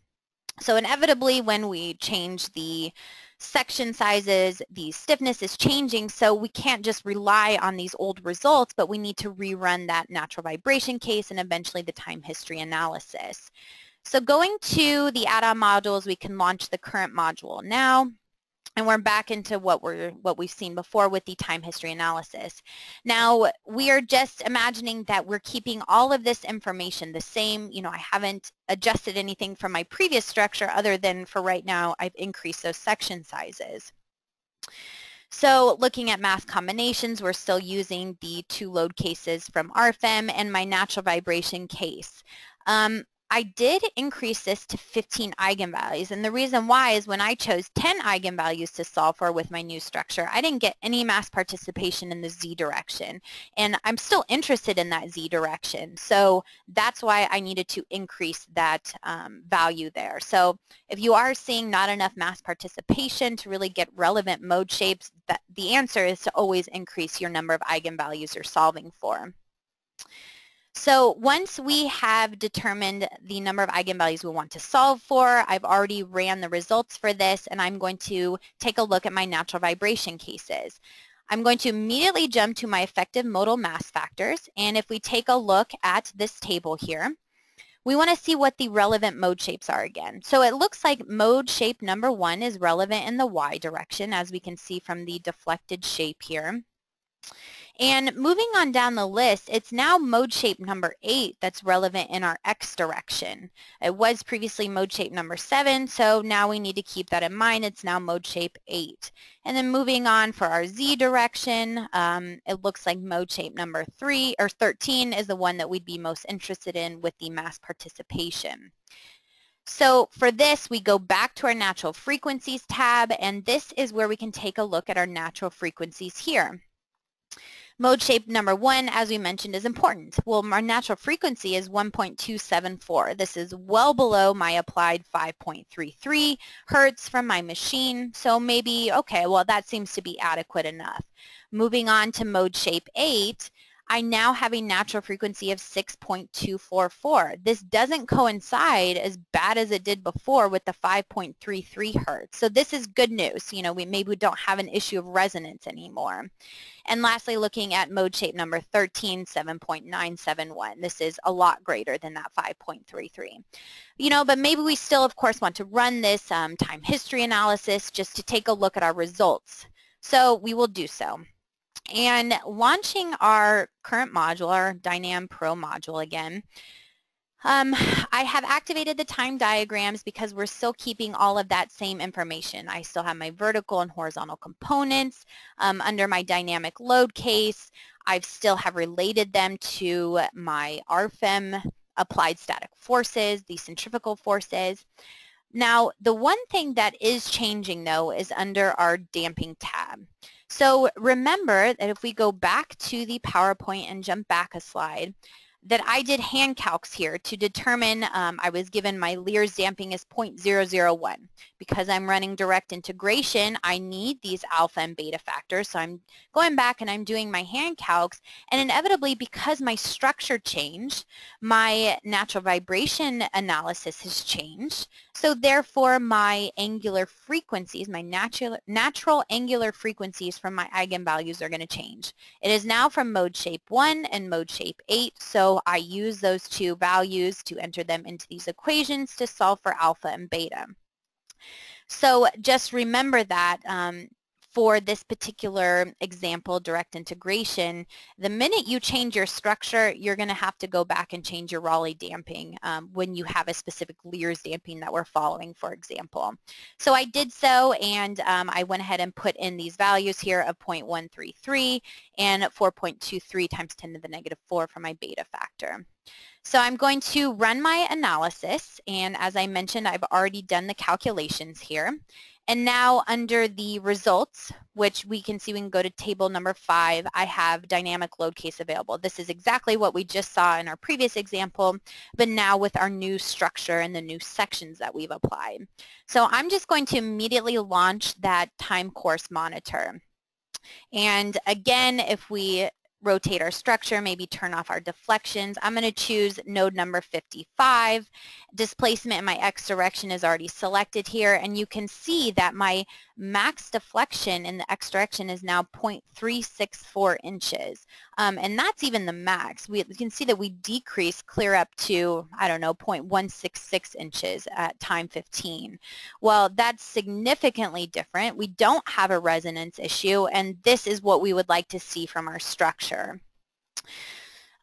So inevitably, when we change the section sizes, the stiffness is changing, so we can't just rely on these old results, but we need to rerun that natural vibration case and eventually the time history analysis. So going to the add-on modules, we can launch the current module now, and we're back into what we've seen before with the time history analysis. Now, we are just imagining that we're keeping all of this information the same. You know, I haven't adjusted anything from my previous structure other than for right now, I've increased those section sizes. So looking at mass combinations, we're still using the 2 load cases from RFEM and my natural vibration case. I did increase this to 15 eigenvalues, and the reason why is when I chose 10 eigenvalues to solve for with my new structure, I didn't get any mass participation in the Z direction, and I'm still interested in that Z direction, so that's why I needed to increase that value there. So if you are seeing not enough mass participation to really get relevant mode shapes, the answer is to always increase your number of eigenvalues you're solving for. So once we have determined the number of eigenvalues we want to solve for, I've already ran the results for this, and I'm going to take a look at my natural vibration cases. I'm going to immediately jump to my effective modal mass factors, and if we take a look at this table here, we want to see what the relevant mode shapes are again. So it looks like mode shape number 1 is relevant in the Y direction, as we can see from the deflected shape here. And moving on down the list, it's now mode shape number 8 that's relevant in our X direction. It was previously mode shape number 7, so now we need to keep that in mind. It's now mode shape 8. And then moving on for our Z direction, it looks like mode shape number 13 is the one that we'd be most interested in with the mass participation. So for this, we go back to our natural frequencies tab, and this is where we can take a look at our natural frequencies here. Mode shape number 1, as we mentioned, is important. Well, our natural frequency is 1.274. This is well below my applied 5.33 hertz from my machine. So maybe, okay, well, that seems to be adequate enough. Moving on to mode shape 8, I now have a natural frequency of 6.244. This doesn't coincide as bad as it did before with the 5.33 hertz. So this is good news. You know, maybe we don't have an issue of resonance anymore. And lastly, looking at mode shape number 13, 7.971. This is a lot greater than that 5.33. You know, but maybe we still, of course, want to run this time history analysis just to take a look at our results. So we will do so. And launching our current module, our dynamic Pro module again, I have activated the time diagrams because we're still keeping all of that same information. I still have my vertical and horizontal components under my dynamic load case. I still have related them to my RFEM applied static forces, the centrifugal forces. Now, the one thing that is changing, though, is under our damping tab. So remember that if we go back to the PowerPoint and jump back a slide, that I did hand calcs here to determine, I was given my Lear's damping as 0.001. Because I'm running direct integration, I need these alpha and beta factors, so I'm going back and I'm doing my hand calcs, and inevitably, because my structure changed, my natural vibration analysis has changed. So So therefore, my angular frequencies, my natural angular frequencies from my eigenvalues are going to change. It is now from mode shape 1 and mode shape 8, so I use those two values to enter them into these equations to solve for alpha and beta. So just remember that for this particular example, direct integration, the minute you change your structure, you're going to have to go back and change your Rayleigh damping when you have a specific Leer's damping that we're following, for example. So I did so, and I went ahead and put in these values here of 0.133 and 4.23 times 10 to the negative 4 for my beta factor. So I'm going to run my analysis, and as I mentioned, I've already done the calculations here. And now under the results, which we can see, we can go to table number 5, I have dynamic load case available. This is exactly what we just saw in our previous example, but now with our new structure and the new sections that we've applied. So I'm just going to immediately launch that time course monitor. And again, if we rotate our structure, maybe turn off our deflections, I'm going to choose node number 55. Displacement in my x direction is already selected here, and you can see that my max deflection in the x direction is now 0.364 inches. And that's even the max. We can see that we decrease clear up to, I don't know, 0.166 inches at time 15. Well, that's significantly different. We don't have a resonance issue, and this is what we would like to see from our structure.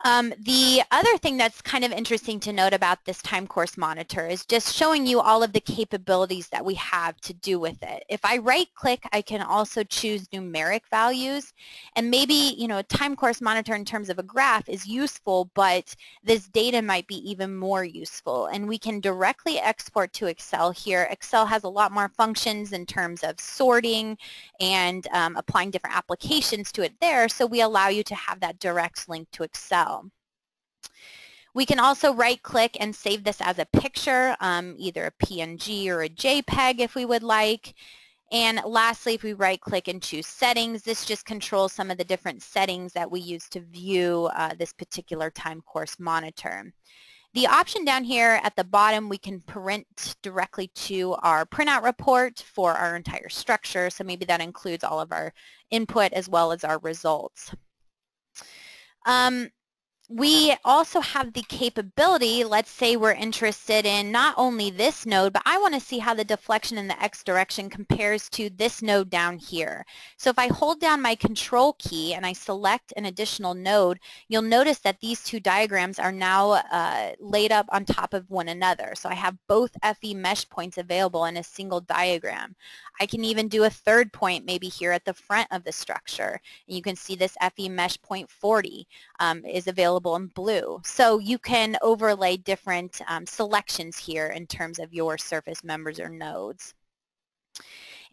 The other thing that's kind of interesting to note about this time course monitor is just showing you all of the capabilities that we have to do with it. If I right click, I can also choose numeric values, and maybe, you know, a time course monitor in terms of a graph is useful, but this data might be even more useful, and we can directly export to Excel here. Excel has a lot more functions in terms of sorting and applying different applications to it there, so we allow you to have that direct link to Excel. We can also right-click and save this as a picture, either a PNG or a JPEG if we would like. And lastly, if we right-click and choose settings, this just controls some of the different settings that we use to view this particular time course monitor. The option down here at the bottom, we can print directly to our printout report for our entire structure, so maybe that includes all of our input as well as our results. We also have the capability, let's say we're interested in not only this node, but I want to see how the deflection in the x direction compares to this node down here. So if I hold down my control key and I select an additional node, you'll notice that these two diagrams are now laid up on top of one another. So I have both FE mesh points available in a single diagram. I can even do a third point maybe here at the front of the structure. And you can see this FE mesh point 40 is available in blue. So you can overlay different selections here in terms of your surface members or nodes.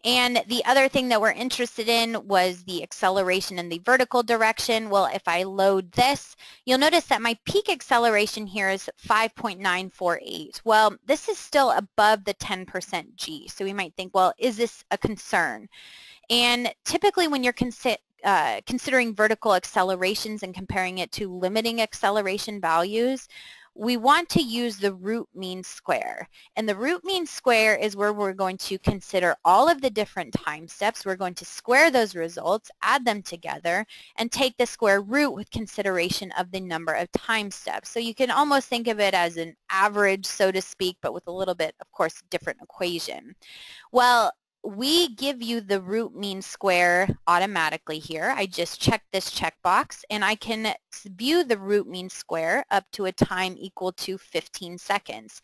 And the other thing that we're interested in was the acceleration in the vertical direction. Well, if I load this, you'll notice that my peak acceleration here is 5.948. Well, this is still above the 10% G. So we might think, well, is this a concern? And typically when you're considering vertical accelerations and comparing it to limiting acceleration values, we want to use the root mean square. And the root mean square is where we're going to consider all of the different time steps. We're going to square those results, add them together, and take the square root with consideration of the number of time steps. So you can almost think of it as an average, so to speak, but with a little bit, of course, different equation. Well, we give you the root mean square automatically here. I just check this checkbox, and I can view the root mean square up to a time equal to 15 seconds.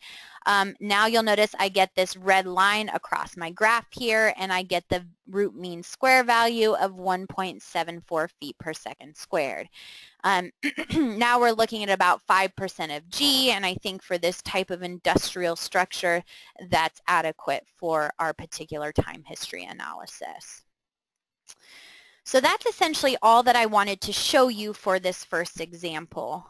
Now you'll notice I get this red line across my graph here, and I get the root mean square value of 1.74 feet per second squared. Now we're looking at about 5% of G, and I think for this type of industrial structure, that's adequate for our particular time history analysis. So that's essentially all that I wanted to show you for this first example.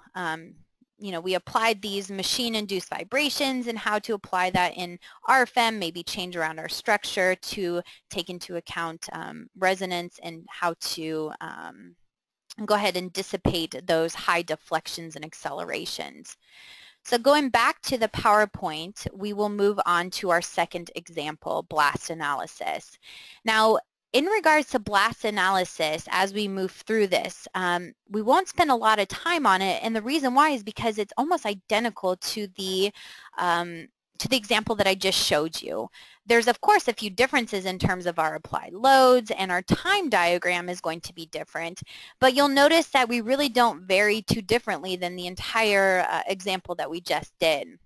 You know, we applied these machine-induced vibrations and how to apply that in RFEM, maybe change around our structure to take into account resonance and how to go ahead and dissipate those high deflections and accelerations. So going back to the PowerPoint, we will move on to our second example, blast analysis. Now, in regards to blast analysis, as we move through this, we won't spend a lot of time on it, and the reason why is because it's almost identical to the example that I just showed you. There's, of course, a few differences in terms of our applied loads, and our time diagram is going to be different, but you'll notice that we really don't vary too differently than the entire example that we just did.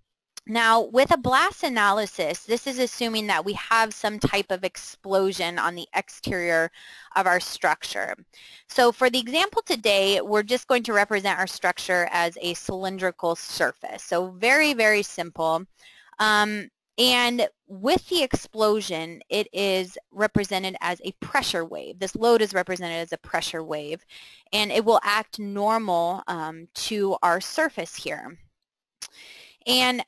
Now, with a blast analysis, this is assuming that we have some type of explosion on the exterior of our structure. So for the example today, we're just going to represent our structure as a cylindrical surface. So very, very simple. And with the explosion, it is represented as a pressure wave. This load is represented as a pressure wave, and it will act normal to our surface here. And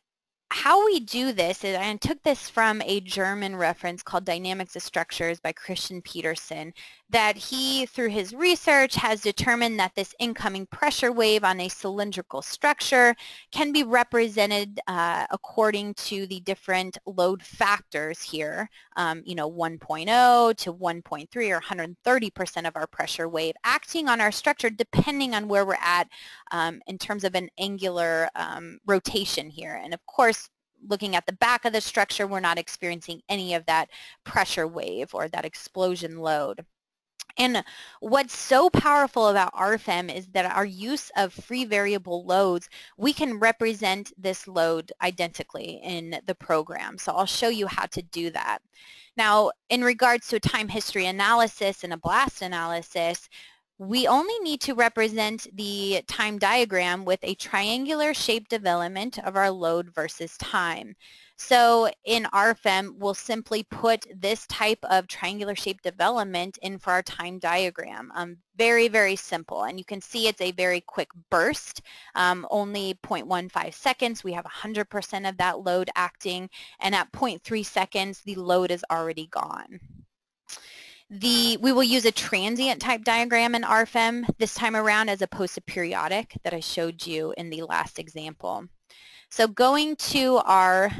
how we do this is, I took this from a German reference called Dynamics of Structures by Christian Petersen, that he, through his research, has determined that this incoming pressure wave on a cylindrical structure can be represented according to the different load factors here, 1.0 to 1.3 or 130% of our pressure wave acting on our structure depending on where we're at in terms of an angular rotation here. And of course, looking at the back of the structure, we're not experiencing any of that pressure wave or that explosion load. And what's so powerful about RFEM is that our use of free variable loads, we can represent this load identically in the program. So I'll show you how to do that. Now, in regards to a time history analysis and a blast analysis, we only need to represent the time diagram with a triangular shaped development of our load versus time. So in RFEM, we'll simply put this type of triangular shaped development in for our time diagram. Very, very simple. And you can see it's a very quick burst, only 0.15 seconds. We have 100% of that load acting, and at 0.3 seconds, the load is already gone. We will use a transient type diagram in RFEM this time around as opposed to periodic that I showed you in the last example. So going to our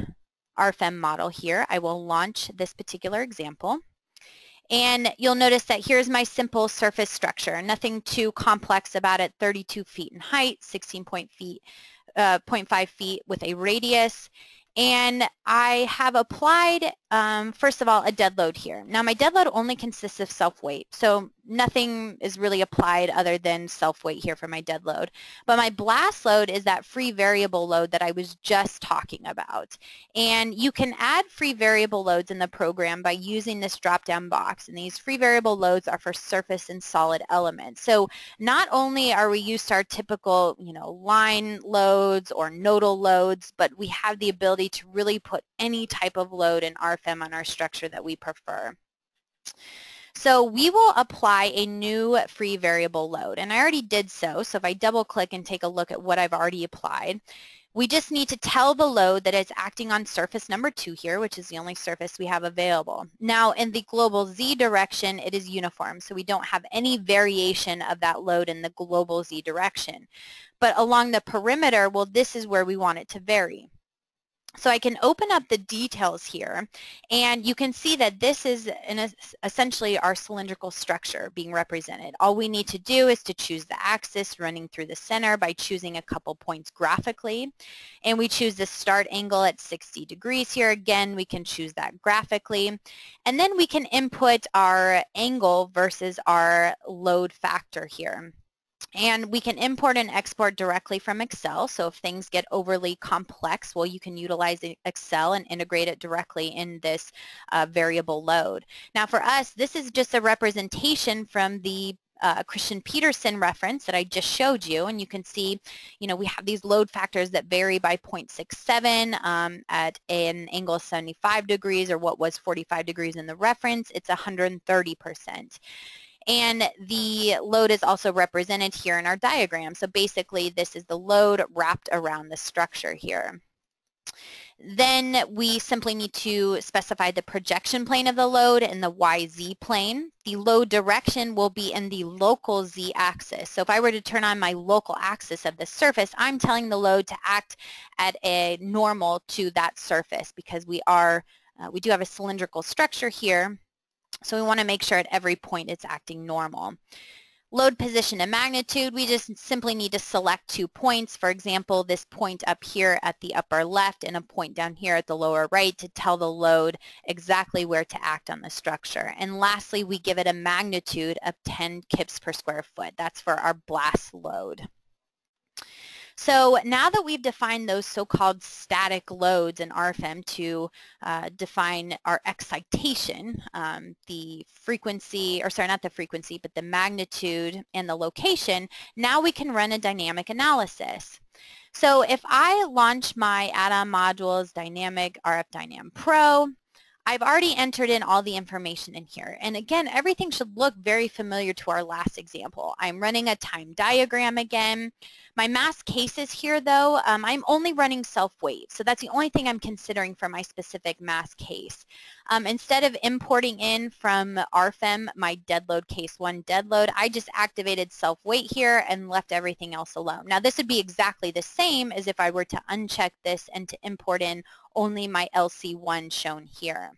RFEM model here, I will launch this particular example. And you'll notice that here's my simple surface structure. Nothing too complex about it. 32 feet in height, 16.5 feet with a radius. And I have applied, first of all, a dead load here. Now, my dead load only consists of self-weight, so nothing is really applied other than self-weight here for my dead load. But my blast load is that free variable load that I was just talking about. And you can add free variable loads in the program by using this drop-down box. And these free variable loads are for surface and solid elements. So not only are we used to our typical, line loads or nodal loads, but we have the ability to really put any type of load in RFEM on our structure that we prefer. So we will apply a new free variable load, and I already did so. So if I double click and take a look at what I've already applied, we just need to tell the load that it's acting on surface number 2 here, which is the only surface we have available. Now in the global Z direction, it is uniform, so we don't have any variation of that load in the global Z direction. But along the perimeter, well, this is where we want it to vary. So I can open up the details here, and you can see that this is essentially our cylindrical structure being represented. All we need to do is to choose the axis running through the center by choosing a couple points graphically, and we choose the start angle at 60 degrees here. Again, we can choose that graphically, and then we can input our angle versus our load factor here. And we can import and export directly from Excel. So if things get overly complex, well, you can utilize Excel and integrate it directly in this variable load. Now for us, this is just a representation from the Christian Petersen reference that I just showed you, and you can see, we have these load factors that vary by 0.67 at an angle of 75 degrees, or what was 45 degrees in the reference. It's 130%. And the load is also represented here in our diagram. So basically, this is the load wrapped around the structure here. Then we simply need to specify the projection plane of the load in the YZ plane. The load direction will be in the local Z axis. So if I were to turn on my local axis of the surface, I'm telling the load to act at a normal to that surface because we do have a cylindrical structure here. So we want to make sure at every point it's acting normal. Load position and magnitude, we just simply need to select 2 points. For example, this point up here at the upper left and a point down here at the lower right to tell the load exactly where to act on the structure. And lastly, we give it a magnitude of 10 kips per square foot. That's for our blast load. So now that we've defined those so-called static loads in RFEM to define our excitation, the frequency, or sorry, not the frequency, but the magnitude and the location, now we can run a dynamic analysis. So if I launch my add-on modules, Dynamic, RF-DYNAM Pro, I've already entered in all the information in here. And again, everything should look very familiar to our last example. I'm running a time diagram again. My mass cases here, though, I'm only running self-weight. So that's the only thing I'm considering for my specific mass case. Instead of importing in from RFEM my dead load case 1 dead load, I just activated self-weight here and left everything else alone. Now, this would be exactly the same as if I were to uncheck this and to import in only my LC1 shown here.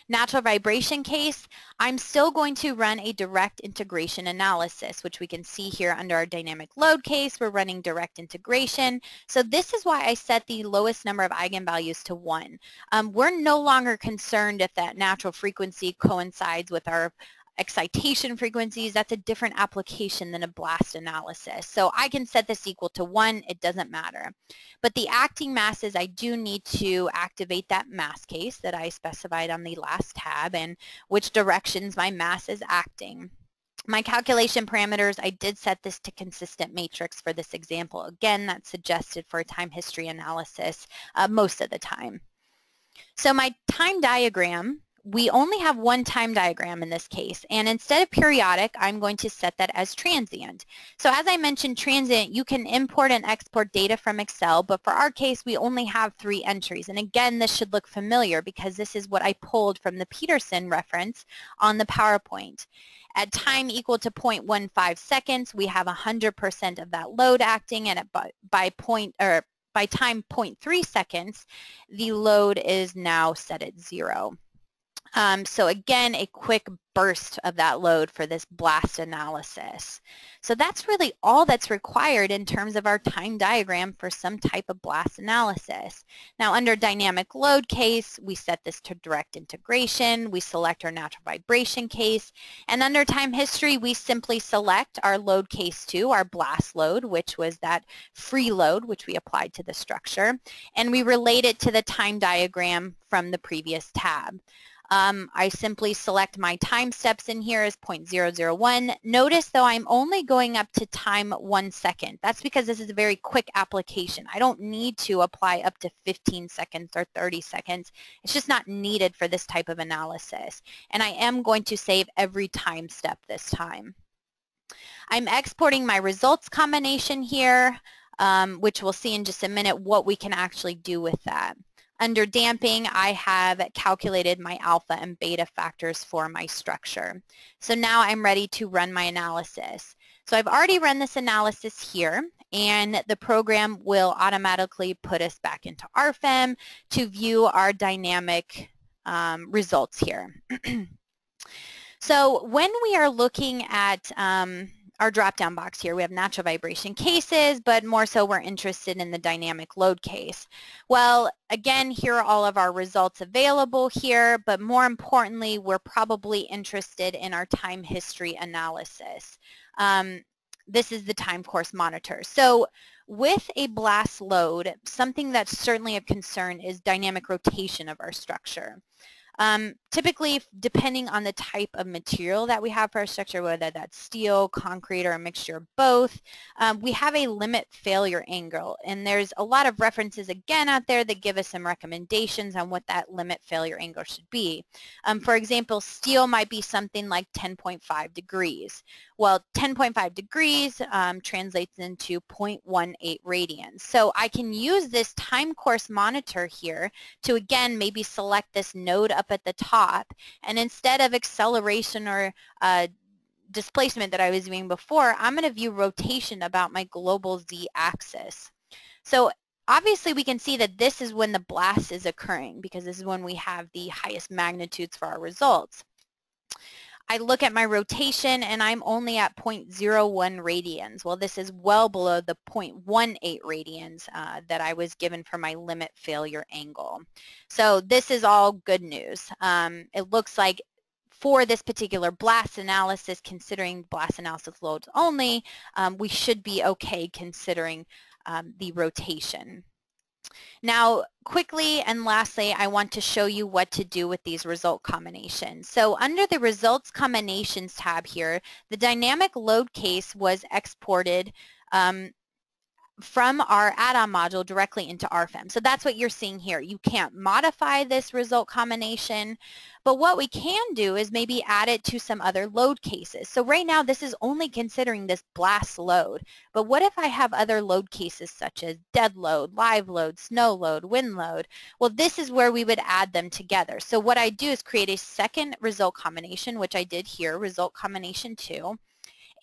Natural vibration case, I'm still going to run a direct integration analysis, which we can see here under our dynamic load case. We're running direct integration. So this is why I set the lowest number of eigenvalues to 1. We're no longer concerned if that natural frequency coincides with our excitation frequencies. That's a different application than a blast analysis. So I can set this equal to 1. It doesn't matter. But the acting masses, I do need to activate that mass case that I specified on the last tab and which directions my mass is acting. My calculation parameters, I did set this to consistent matrix for this example. Again, that's suggested for a time history analysis most of the time. So my time diagram, we only have one time diagram in this case, and instead of periodic, I'm going to set that as transient. So as I mentioned, transient, you can import and export data from Excel, but for our case, we only have 3 entries. And again, this should look familiar because this is what I pulled from the Peterson reference on the PowerPoint. At time equal to 0.15 seconds, we have 100% of that load acting, and by time 0.3 seconds, the load is now set at 0. So again, a quick burst of that load for this blast analysis. So that's really all that's required in terms of our time diagram for some type of blast analysis. Now under dynamic load case, we set this to direct integration, we select our natural vibration case, and under time history, we simply select our load case 2, our blast load, which was that free load which we applied to the structure, and we relate it to the time diagram from the previous tab. I simply select my time steps in here as 0.001. Notice though I'm only going up to time 1 second. That's because this is a very quick application. I don't need to apply up to 15 seconds or 30 seconds. It's just not needed for this type of analysis. And I am going to save every time step this time. I'm exporting my results combination here, which we'll see in just a minute what we can actually do with that. Under damping, I have calculated my alpha and beta factors for my structure. So now I'm ready to run my analysis. So I've already run this analysis here, and the program will automatically put us back into RFEM to view our dynamic results here. So when we are looking at our drop-down box here, we have natural vibration cases, but more so we're interested in the dynamic load case. Well, again, here are all of our results available here, but more importantly, we're probably interested in our time history analysis. This is the time course monitor. So with a blast load, something that's certainly of concern is dynamic rotation of our structure. Typically, depending on the type of material that we have for our structure, whether that's steel, concrete, or a mixture of both, we have a limit failure angle. And there's a lot of references again out there that give us some recommendations on what that limit failure angle should be. For example, steel might be something like 10.5 degrees. Well, 10.5 degrees translates into 0.18 radians. So I can use this time course monitor here to, again, maybe select this node up at the top, and instead of acceleration or displacement that I was doing before, I'm going to view rotation about my global z-axis. So obviously we can see that this is when the blast is occurring, because this is when we have the highest magnitudes for our results. I look at my rotation and I'm only at 0.01 radians. Well, this is well below the 0.18 radians that I was given for my limit failure angle. So this is all good news. It looks like for this particular blast analysis, considering blast analysis loads only, we should be okay considering the rotation. Now, quickly and lastly, I want to show you what to do with these result combinations. So under the Results Combinations tab here, the dynamic load case was exported from our add-on module directly into RFEM. So that's what you're seeing here. You can't modify this result combination, but what we can do is maybe add it to some other load cases. So right now this is only considering this blast load, but what if I have other load cases such as dead load, live load, snow load, wind load? Well, this is where we would add them together. So what I do is create a second result combination, which I did here, result combination 2.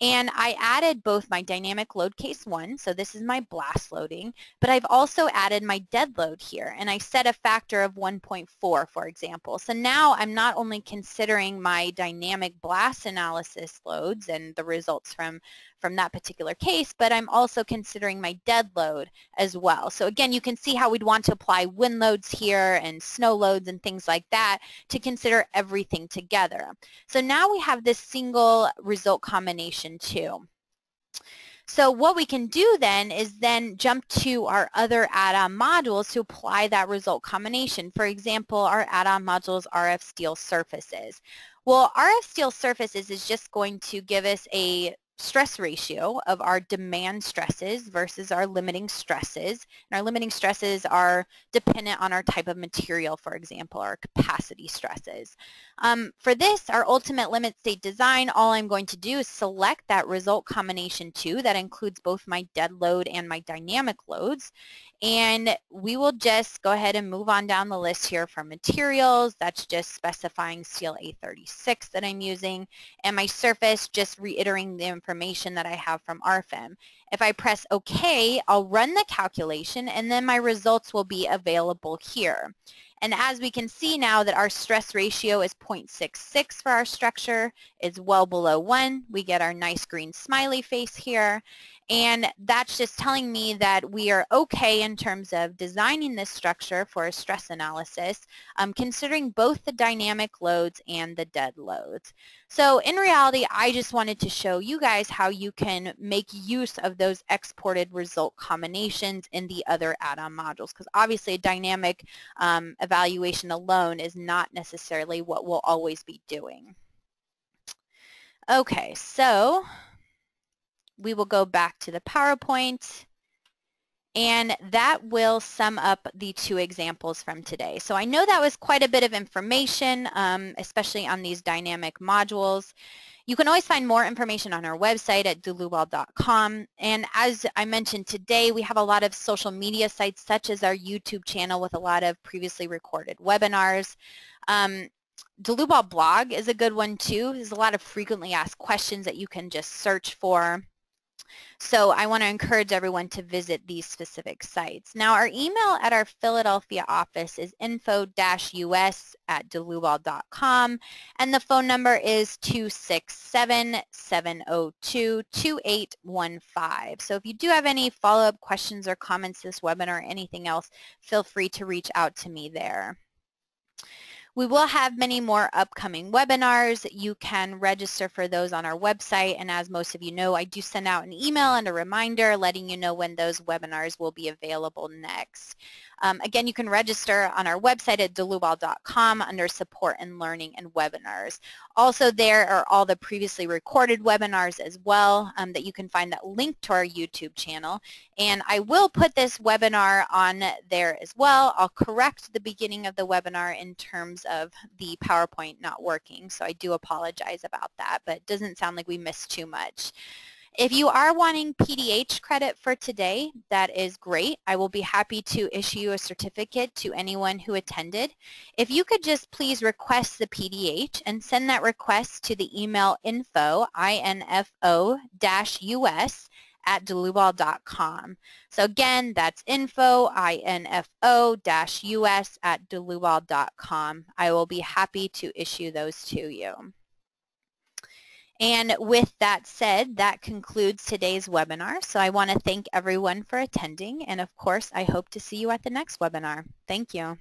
And I added both my dynamic load case 1, so this is my blast loading, but I've also added my dead load here, and I set a factor of 1.4, for example. So now I'm not only considering my dynamic blast analysis loads and the results from that particular case, but I'm also considering my dead load as well. So again, you can see how we'd want to apply wind loads here and snow loads and things like that to consider everything together. So now we have this single result combination 2. So what we can do then is then jump to our other add-on modules to apply that result combination. For example, our add-on modules RF steel surfaces. Well, RF steel surfaces is just going to give us a stress ratio of our demand stresses versus our limiting stresses. And our limiting stresses are dependent on our type of material, for example, our capacity stresses. For this, our ultimate limit state design, all I'm going to do is select that result combination 2 that includes both my dead load and my dynamic loads. And we will just go ahead and move on down the list here for materials. That's just specifying steel A36 that I'm using. And my surface, just reiterating the information that I have from RFEM. If I press OK, I'll run the calculation and then my results will be available here. And as we can see now that our stress ratio is 0.66 for our structure, it's well below 1. We get our nice green smiley face here. And that's just telling me that we are okay in terms of designing this structure for a stress analysis, considering both the dynamic loads and the dead loads. So in reality, I just wanted to show you guys how you can make use of those exported result combinations in the other add-on modules, because obviously a dynamic evaluation alone is not necessarily what we'll always be doing. Okay, so we will go back to the PowerPoint, and that will sum up the 2 examples from today. So I know that was quite a bit of information, especially on these dynamic modules. You can always find more information on our website at dlubal.com. And as I mentioned today, we have a lot of social media sites such as our YouTube channel with a lot of previously recorded webinars. Dlubal blog is a good one too. There's a lot of frequently asked questions that you can just search for. So I want to encourage everyone to visit these specific sites. Now our email at our Philadelphia office is info-us@dlubal.com, and the phone number is 267-702-2815. So if you do have any follow-up questions or comments to this webinar or anything else, feel free to reach out to me there. We will have many more upcoming webinars. You can register for those on our website, and as most of you know, I do send out an email and a reminder letting you know when those webinars will be available next. Again, you can register on our website at dlubal.com under Support and Learning and Webinars. Also, there are all the previously recorded webinars as well that you can find that link to our YouTube channel. And I will put this webinar on there as well. I'll correct the beginning of the webinar in terms of the PowerPoint not working, so I do apologize about that, but it doesn't sound like we missed too much. If you are wanting PDH credit for today, that is great. I will be happy to issue you a certificate to anyone who attended. If you could just please request the PDH and send that request to the email info, info-us at dlubal.com. So again, that's info, info-us at dlubal.com. I will be happy to issue those to you. And with that said, that concludes today's webinar. So I want to thank everyone for attending. And of course, I hope to see you at the next webinar. Thank you.